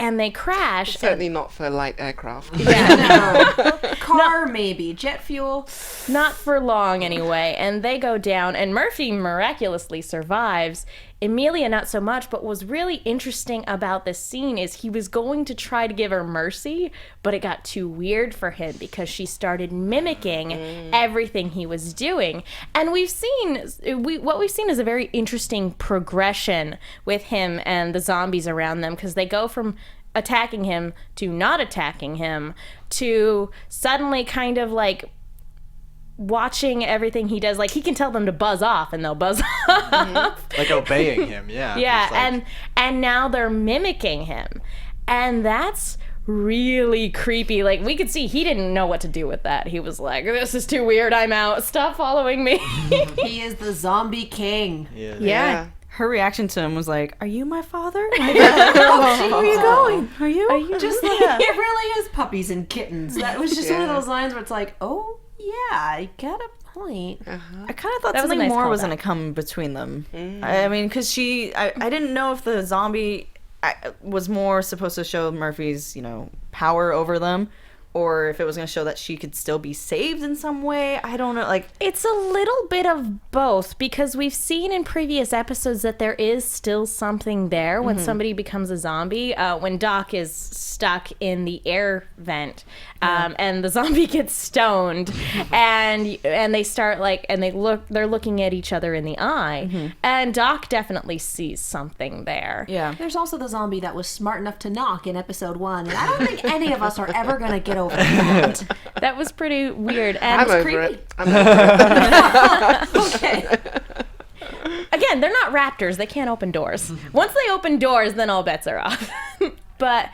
And they crash. Certainly not for light aircraft. No. Car, maybe. Jet fuel. Not for long, anyway. And they go down, and Murphy miraculously survives. Amelia, not so much, but what was really interesting about this scene is he was going to try to give her mercy, but it got too weird for him because she started mimicking everything he was doing. And what we've seen is a very interesting progression with him and the zombies around them, because they go from attacking him to not attacking him to suddenly kind of like watching everything he does. Like, he can tell them to buzz off and they'll buzz off. Like obeying him, yeah. Yeah, It's like- and now they're mimicking him. And that's really creepy. Like, we could see he didn't know what to do with that. He was like, this is too weird, I'm out. Stop following me. He is the zombie king. Yeah. Yeah. Her reaction to him was like, "Are you my father? Like, where are you going? Are you Just like, it really is puppies and kittens. That was just one of Yeah. those lines where it's like, oh, yeah, I got a point. I kind of thought That was a something nice more was callback. going to come between them. I mean, because I didn't know if the zombie was more supposed to show Murphy's, power over them, or if it was going to show that she could still be saved in some way. I don't know. Like, It's a little bit of both, because we've seen in previous episodes that there is still something there when somebody becomes a zombie. When Doc is stuck in the air vent, and the zombie gets stoned, and they start they're looking at each other in the eye, and Doc definitely sees something there. yeah. There's also the zombie that was smart enough to knock in episode 1, and I don't think any of us are ever going to get over that. That was pretty weird. And I'm over creepy. it. I'm over it. Okay. Again, they're not raptors. They can't open doors. Once they open doors, then all bets are off. But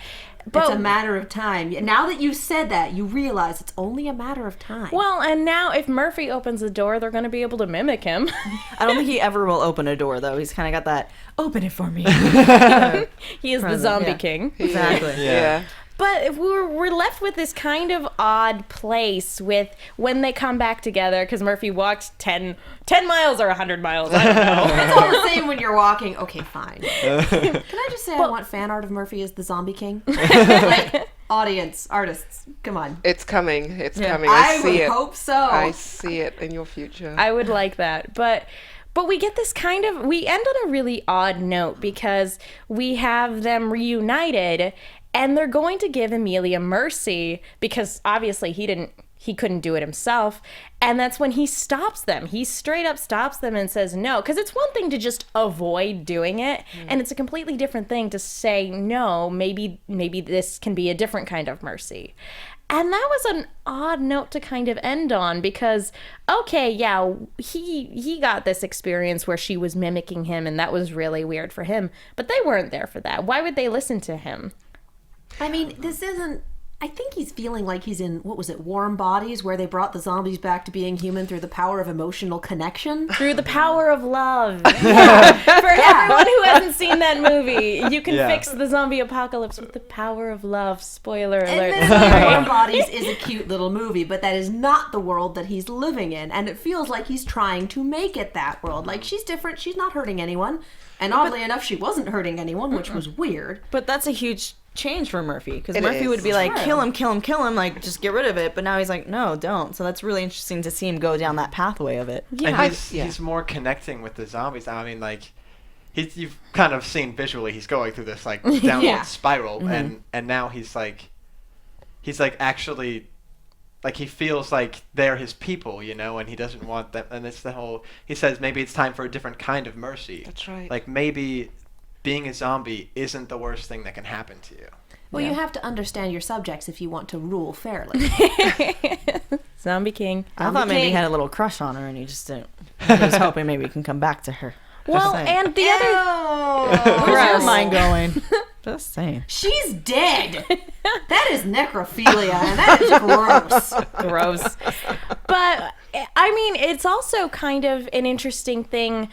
It's a matter of time. Now that you said that, you realize it's only a matter of time. well, and now if Murphy opens the door, they're going to be able to mimic him. I don't think he ever will open a door, though. He's kind of got that, open it for me. He is the Present, zombie yeah. king. Exactly. Yeah. But if we're left with this kind of odd place with when they come back together, because Murphy walked 10 miles or 100 miles. I don't know. it's all the same when you're walking. Okay, fine. Can I just say I want fan art of Murphy as the zombie king? Like, audience, artists, come on. It's coming. It's Yeah. coming. I I see would it. hope so. I see it in your future. I would like that. But we get this we end on a really odd note, because we have them reunited, and they're going to give Amelia mercy because obviously he couldn't do it himself. And that's when he stops them. He straight up stops them and says no. Because it's one thing to just avoid doing it, and it's a completely different thing to say no, maybe this can be a different kind of mercy. And that was an odd note to kind of end on, because, okay, yeah, he got this experience where she was mimicking him, and that was really weird for him. But they weren't there for that. Why would they listen to him? I mean, this isn't... I think he's feeling like he's in, what was it, Warm Bodies, where they brought the zombies back to being human through the power of emotional connection. Through the power of love. Yeah. For everyone who hasn't seen that movie, you can Yeah. fix the zombie apocalypse with the power of love. Spoiler And alert. this Sorry. Warm Bodies is a cute little movie, but that is not the world that he's living in, and it feels like he's trying to make it that world. Like, she's different, she's not hurting anyone, and oddly enough, she wasn't hurting anyone, which was weird. But that's a huge change for Murphy, because It Murphy is. would be like, True. kill him, like, just get rid of it. But now he's like, no, don't. So that's really interesting to see him go down that pathway of it. Yeah. And yeah. he's more connecting with the zombies. I mean, like, you've kind of seen visually he's going through this like downward Yeah. spiral, and now he's like actually like he feels like they're his people, and he doesn't want them. And it's he says maybe it's time for a different kind of mercy. That's right. Like maybe being a zombie isn't the worst thing that can happen to you. Well, you have to understand your subjects if you want to rule fairly. Zombie King. I thought maybe he had a little crush on her and he just didn't. He was hoping maybe he can come back to her. Well, and the other... Where's your mind going? Just saying. She's dead. That is necrophilia, and that is gross. Gross. But, I mean, it's also kind of an interesting thing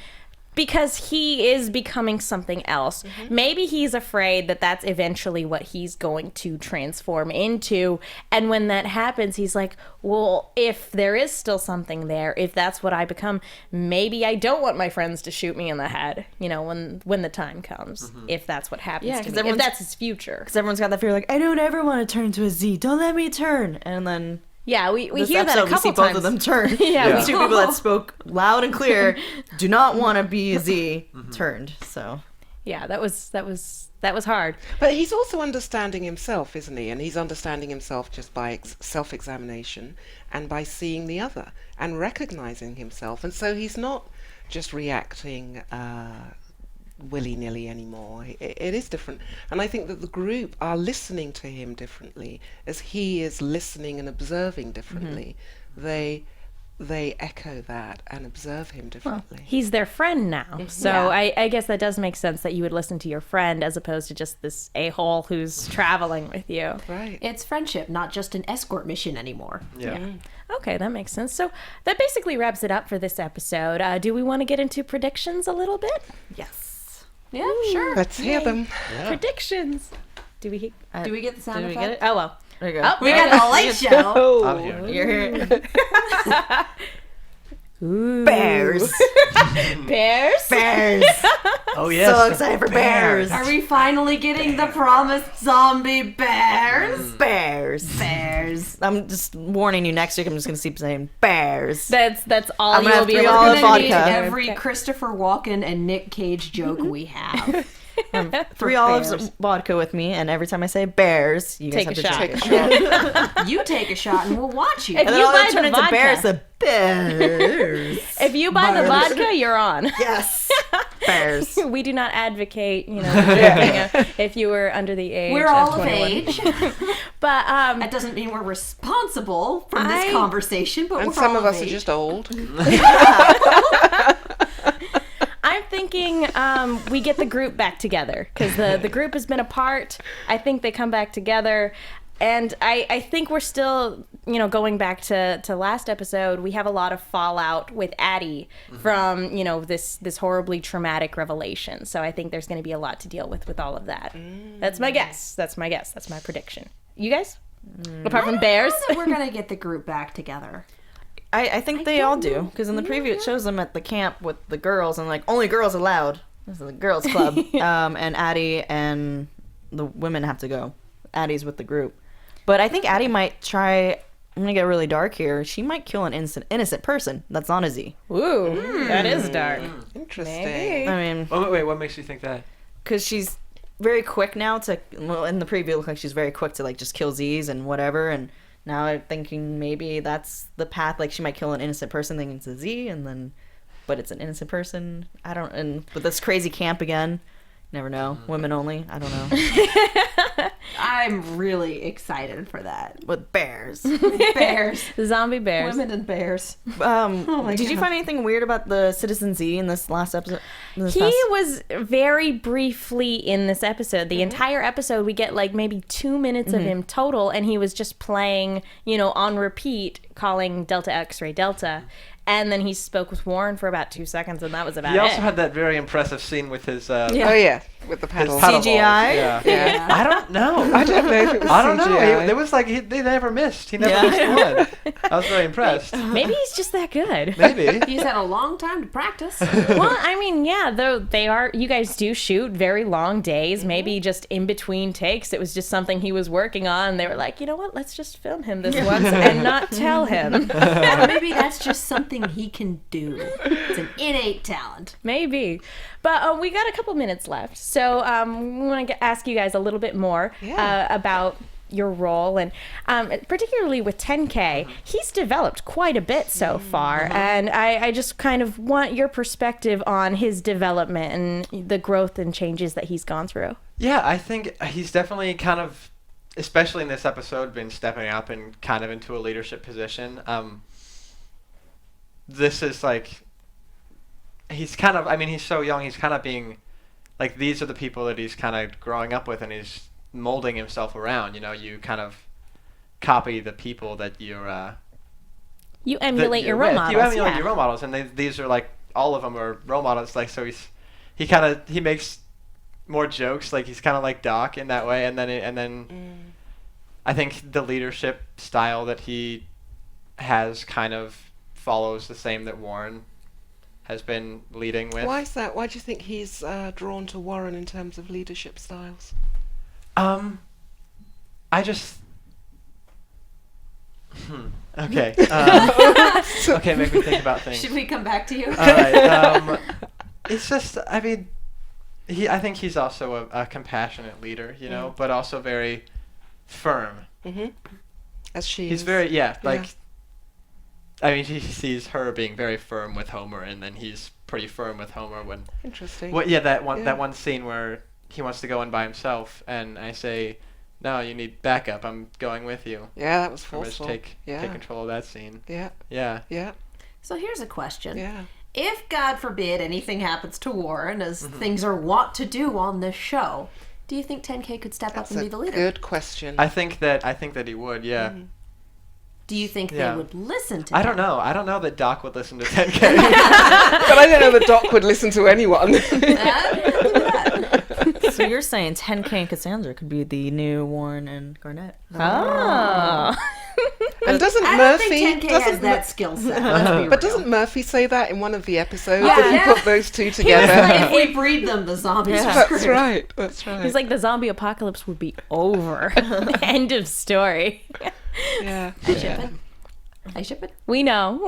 because he is becoming something else. Maybe he's afraid that that's eventually what he's going to transform into. And when that happens, he's like, well, if there is still something there, if that's what I become, maybe I don't want my friends to shoot me in the head, when the time comes, if that's what happens to me, if that's his future. Because everyone's got that fear, like, I don't ever want to turn to a Z. Don't let me turn. And then... Yeah, we this hear that a episode, couple we see times. both of them turn. Yeah. The two people that spoke loud and clear do not want to be a Z turned. So Yeah, that was hard. But he's also understanding himself, isn't he? And he's understanding himself just by self-examination and by seeing the other and recognizing himself. And so he's not just reacting willy-nilly anymore. It is different. And I think that the group are listening to him differently as he is listening and observing differently. They echo that and observe him differently. Well, he's their friend now. So I guess that does make sense that you would listen to your friend as opposed to just this a-hole who's traveling with you. Right. It's friendship, not just an escort mission anymore. Yeah. Okay, that makes sense. So that basically wraps it up for this episode. Do we want to get into predictions a little bit? yes. Yeah, sure. Let's hear them. Predictions. Do we get the sound Did we effect? get it? Oh, well. There you go. Oh, We got a light show. I'm here. You're here. Ooh. Bears. Bears? Bears. Oh yes. So excited for bears. Are we finally getting the promised zombie bears? Bears. Bears. I'm just warning you. Next week, I'm just gonna keep saying bears. That's all I'm gonna you'll have be 3 able olive to We're gonna vodka. need do. every Christopher Walken and Nick Cage joke we have. 3 olives bears. vodka with me, and every time I say bears, you guys Take have a to shot. take a shot. You take a shot and we'll watch you. If And then you I'll buy turn the into vodka. bears. The bears. If you buy the vodka, you're on. Yes. Bears. We do not advocate, drinking if you were under the age We're of all of 21. age. But That doesn't mean we're responsible for this conversation, but And we're some all of us are age. just old. I'm thinking we get the group back together because the group has been apart. I think they come back together. And I think we're still, going back to last episode, we have a lot of fallout with Addie from, this horribly traumatic revelation. So I think there's going to be a lot to deal with all of that. That's my guess. That's my prediction. You guys? Apart from bears? I don't know that we're gonna get the group back together. I think they all do, because in the preview it shows them at the camp with the girls, and only girls allowed. This is the girls' club. And Addie and the women have to go. Addie's with the group. But I think Addie might try... I'm going to get really dark here. She might kill an innocent person that's on a Z. Ooh, that is dark. Interesting. Maybe. I mean... Oh, wait, what makes you think that? Because she's very quick now to... Well, in the preview it looked like she's very quick to, just kill Zs and whatever, and now I'm thinking maybe that's the path. She might kill an innocent person thinking it's a Z, and then... But it's an innocent person. I don't... And with this crazy camp again... Never know. Women only. I don't know. I'm really excited for that. With bears. Bears. The zombie bears. Women and bears. Did you find anything weird about the Citizen Z in this last episode? He was very briefly in this episode. The entire episode, we get maybe 2 minutes of him total, and he was just playing, on repeat, calling Delta X-Ray Delta. And then he spoke with Warren for about 2 seconds, and that was about He it. also had that very impressive scene with his Oh yeah, with the his paddle. paddle CGI? balls. Yeah. I don't know. I don't know if it was I don't know. CGI. There was they never missed. He never missed one. I was very impressed. Maybe he's just that good. Maybe. He's had a long time to practice. Well, I mean, yeah, though they are. You guys do shoot very long days. Maybe just in between takes, it was just something he was working on. They were like, you know what? Let's just film him this once and not tell him. Or maybe that's just something he can do. It's an innate talent. Maybe. But we got a couple minutes left. So we want to ask you guys a little bit more about your role, and particularly with 10K, he's developed quite a bit so far, and I just kind of want your perspective on his development and the growth and changes that he's gone through. Yeah, I think he's definitely kind of, especially in this episode, been stepping up and kind of into a leadership position. This is like, he's kind of, I mean, he's so young, he's kind of being, like, these are the people that he's kind of growing up with and he's molding himself around. You know, you kind of copy the people that you're... you emulate your role models. You emulate your role models, and these are, like, all of them are role models. Like, so he makes more jokes, like, he's kind of like Doc in that way, and then I think the leadership style that he has kind of follows the same that Warren has been leading with. Why is that? Why do you think he's drawn to Warren in terms of leadership styles? I just... Okay. Okay, make me think about things. Should we come back to you? All right. It's just, I mean, I think he's also a compassionate leader, you know, but also very firm. Mm-hmm. As she He's is. very, like, I mean, he sees her being very firm with Homer, and then he's pretty firm with Homer when... Interesting. Well, yeah, that one scene where he wants to go in by himself, and I say, no, you need backup, I'm going with you. Yeah, that was Homer's forceful. take control of that scene. Yeah. Yeah. Yeah. So here's a question. Yeah. If, God forbid, anything happens to Warren, as things are wont to do on this show, do you think 10K could step up and be the leader? Good question. I think that he would, yeah. Do you think they would listen to him? I don't know. I don't know that Doc would listen to 10K. But I don't know that Doc would listen to anyone. So you're saying 10K and Cassandra could be the new Warren and Garnett? Oh. And doesn't I don't Murphy... think 10K has that skill set. Let's be But real. doesn't Murphy say that in one of the episodes? Yeah. If you put those two together. If we breed them, the zombies are That's screwed. right. That's right. He's like, the zombie apocalypse would be over. End of story. Yeah. I ship it. I ship it. We know.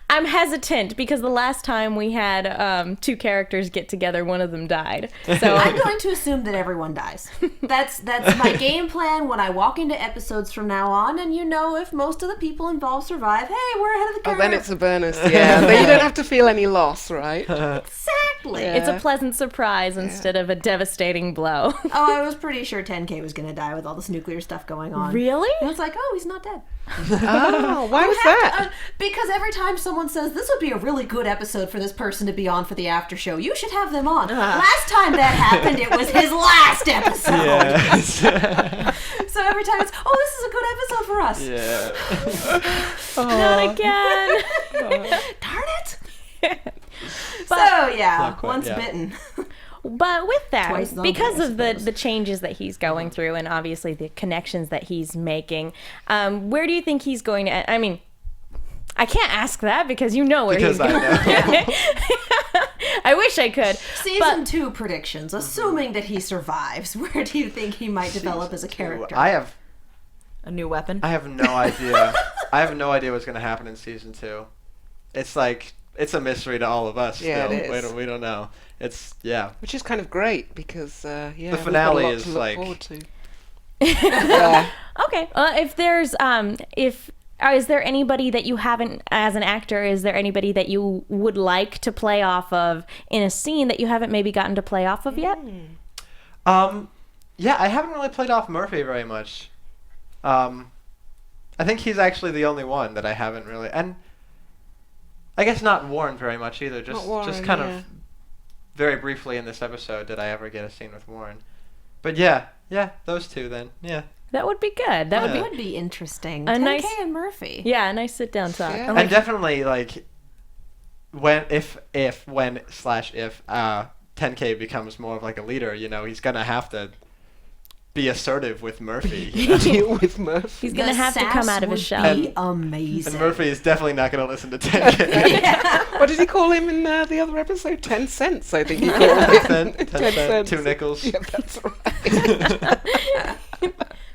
I'm hesitant because the last time we had two characters get together, one of them died. So I'm going to assume that everyone dies. That's my game plan when I walk into episodes from now on, and if most of the people involved survive, hey, we're ahead of the curve. Oh, then it's a bonus. Yeah. Then you don't have to feel any loss, right? Exactly. Yeah. it's a pleasant surprise instead of a devastating blow. Oh, I was pretty sure 10K was going to die with all this nuclear stuff going on. Really? And it's like, oh, he's not dead. Oh, why was that? Because every time someone says, this would be a really good episode for this person to be on for the after show, you should have them on. Last time that happened, it was his last episode. Yes. So every time it's, oh, this is a good episode for us. Not again. Darn it. So, yeah, Not quite, once yeah. bitten. But with Twice that, zombie, because I of the changes that he's going through and obviously the connections that he's making, where do you think he's going to... I mean, I can't ask that because you know where Because he's I going. know. I wish I could. Season 2 predictions, assuming that he survives. Where do you think he might develop as a character? I have A new weapon? no idea. I have no idea what's going to happen in season 2. It's like, it's a mystery to all of us. Yeah, still. it is. We don't know. It's, Which is kind of great because, The we've got a finale lot is to look like- forward to. Yeah. Okay. If there's... is there anybody that you haven't, as an actor, is there anybody that you would like to play off of in a scene that you haven't maybe gotten to play off of yet? Yeah, I haven't really played off Murphy very much. I think he's actually the only one that I haven't really, and I guess not Warren very much either. Just kind of very briefly in this episode did I ever get a scene with Warren. But yeah, those two then. Yeah. That would be good. That That would be interesting. A 10K nice- and Murphy. Yeah, a nice sit down talk. Yeah. I like And definitely like when 10K becomes more of like a leader, he's gonna have to be assertive with Murphy. Deal with Murphy. He's gonna have to come out of his shell. Be amazing. And Murphy is definitely not gonna listen to 10K. What did he call him in the other episode? 10 cents, I think he called him. 10 10 cents, cents. 2 nickels. Yeah, that's right.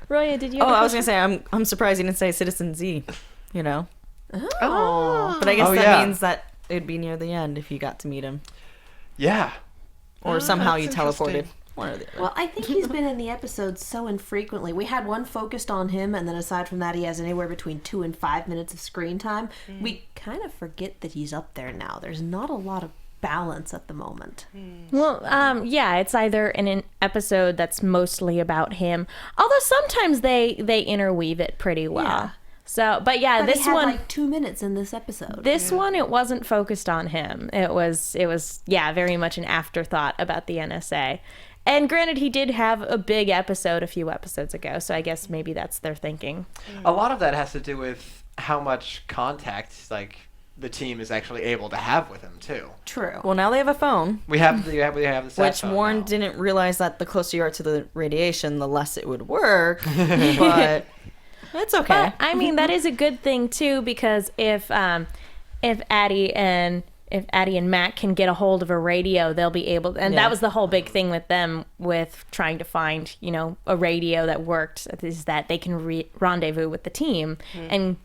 Roya, did you? Oh, have a I was question? gonna say I'm surprised you didn't say Citizen Z. Oh. But I guess Oh, that yeah. means that it'd be near the end if you got to meet him, Yeah. or somehow that's you teleported. interesting. One or the other. Well, I think he's been in the episodes so infrequently. We had one focused on him, and then aside from that, he has anywhere between 2 and 5 minutes of screen time. We kind of forget that he's up there now. There's not a lot of balance at the moment. Well, yeah, it's either in an episode that's mostly about him, although sometimes they interweave it pretty well. Yeah. So, but yeah, But this he had one, like 2 minutes in this episode. this one, it wasn't focused on him. It was, yeah, very much an afterthought about the NSA. And granted, he did have a big episode a few episodes ago, so I guess maybe that's their thinking. A lot of that has to do with how much contact the team is actually able to have with him too. True. Well, now they have a phone, We have the sat which phone Warren now. didn't realize that the closer you are to the radiation, the less it would work. But it's okay. But I mean, that is a good thing too, because if Addie and Matt can get a hold of a radio, they'll be able. And Yeah. that was the whole big thing with them with trying to find, a radio that worked, is that they can rendezvous with the team and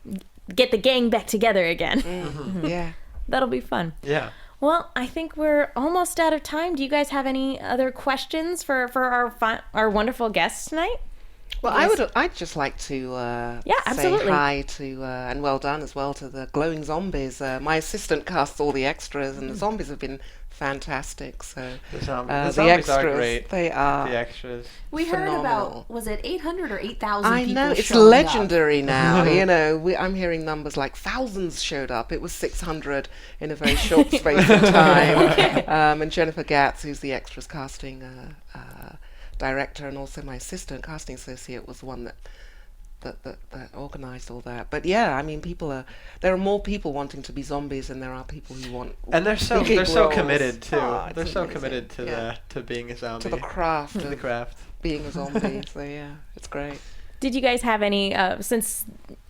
get the gang back together again. Yeah. That'll be fun. Yeah. Well, I think we're almost out of time. Do you guys have any other questions for our wonderful guests tonight? Well, I'd just like to Yeah, absolutely. say hi to and well done as well to the glowing zombies. My assistant casts all the extras, and the zombies have been fantastic. So The zombies the are extras, great. they are. The extras. We heard phenomenal. about, was it 800 or 8,000 I people know, it's showing legendary now. I'm hearing numbers like thousands showed up. It was 600 in a very short space of time. And Jennifer Gatz, who's the extras casting director, and also my assistant casting associate, was the one that organised all that. But yeah, I mean, there are more people wanting to be zombies than there are people who want. And they're so big roles. committed too. Oh, They're it's so amazing. committed to Yeah. to being a zombie. To the craft To the of craft. being a zombie. So yeah, it's great. Did you guys have any, since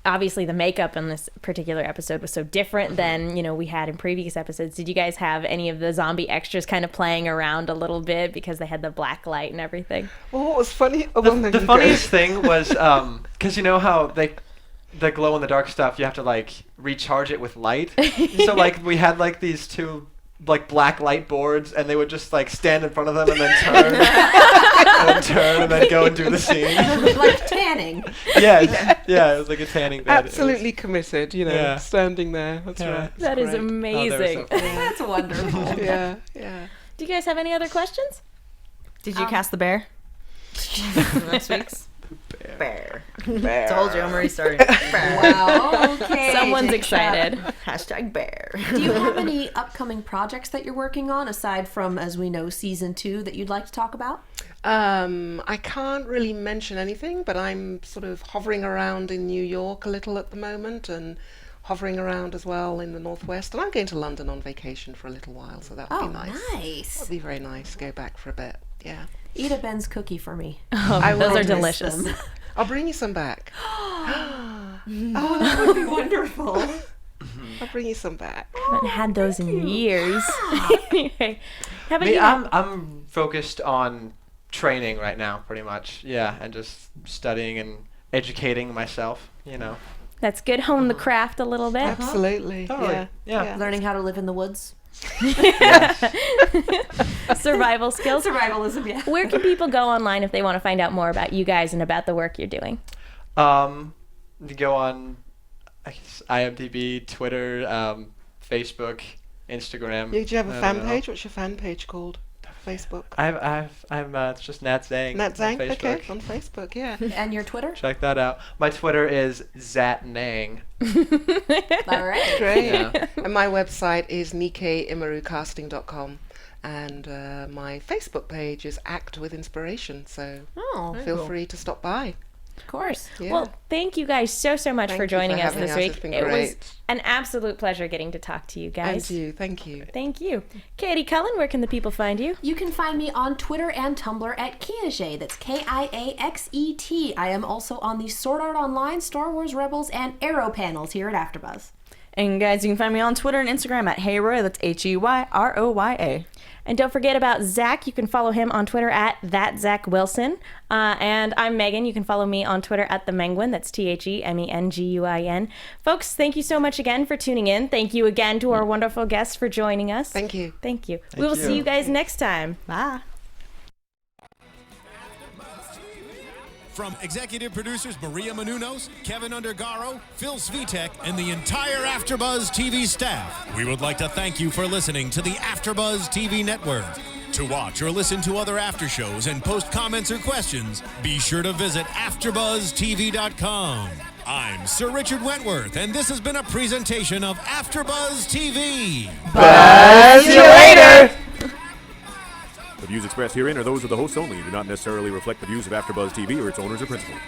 obviously the makeup in this particular episode was so different than, we had in previous episodes, did you guys have any of the zombie extras kind of playing around a little bit because they had the black light and everything? Well, what was funny? Oh, The funniest thing was because you know how the glow in the dark stuff, you have to recharge it with light. So we had these two black light boards, and they would just stand in front of them and then turn and then go and do the scene. Like tanning. Yeah, it was like a tanning bed. Absolutely committed, Yeah. standing there. That's Yeah. right. That is Oh, they were amazing. so funny. That's wonderful. Yeah. Do you guys have any other questions? Did you cast the bear? Next week's? Bear. Bear. Told you, I'm already starting. Bear. Wow, okay. Someone's Jacob. excited. Hashtag bear. Do you have any upcoming projects that you're working on, aside from, as we know, season 2, that you'd like to talk about? I can't really mention anything, but I'm sort of hovering around in New York a little at the moment, and hovering around as well in the Northwest. And I'm going to London on vacation for a little while, so that would Oh, be nice. nice. That'd be very nice. Go back for a bit. Yeah. Eat a Ben's cookie for me. I Those will are miss delicious. them. I'll bring you some back. Oh, that would be wonderful. I'll bring you some back. I haven't had those in years. Anyway, how about Me, you? I'm focused on training right now, pretty much. Yeah, and just studying and educating myself. That's good. Hone the craft a little bit. Absolutely. Totally. Yeah. Learning how to live in the woods. Survival skills. Survivalism, yeah. Where can people go online if they want to find out more about you guys and about the work you're doing? You go on, I guess, IMDb, Twitter, Facebook, Instagram. Do you have I a don't fan know. page? What's your fan page called? Facebook. I'm it's just Nat Zang. Nat Zang? On Okay, Facebook. on Facebook, yeah. And your Twitter? Check that out. My Twitter is Zatnang. All right. Great. Yeah. And my website is nikeimarukasting.com. And my Facebook page is Act with Inspiration. So Oh, feel cool. free to stop by. of course. Yeah. Well, thank you guys so much Thank for you joining for us having this us. week. It's been It was great. an absolute pleasure getting to talk to you guys. And you. Thank you. Thank you. Katie Cullen, where can the people find you? You can find me on Twitter and Tumblr at Kiaxet. That's Kiaxet. I am also on the Sword Art Online, Star Wars Rebels, and Arrow panels here at AFTERBUZZ. And guys, you can find me on Twitter and Instagram at HeyRoya. That's HeyRoya. And don't forget about Zach. You can follow him on Twitter at @ThatZachWilson. And I'm Megan. You can follow me on Twitter at @TheMenguin. That's TheMenguin. Folks, thank you so much again for tuning in. Thank you again to our wonderful guests for joining us. Thank you. Thank you. We will you. see you guys next time. Bye. From executive producers Maria Menounos, Kevin Undergaro, Phil Svitek, and the entire AfterBuzz TV staff, we would like to thank you for listening to the AfterBuzz TV network. To watch or listen to other after shows and post comments or questions, be sure to visit AfterBuzzTV.com. I'm Sir Richard Wentworth, and this has been a presentation of AfterBuzz TV. Buzz you later! The views expressed herein are those of the hosts only and do not necessarily reflect the views of AfterBuzz TV or its owners or principals.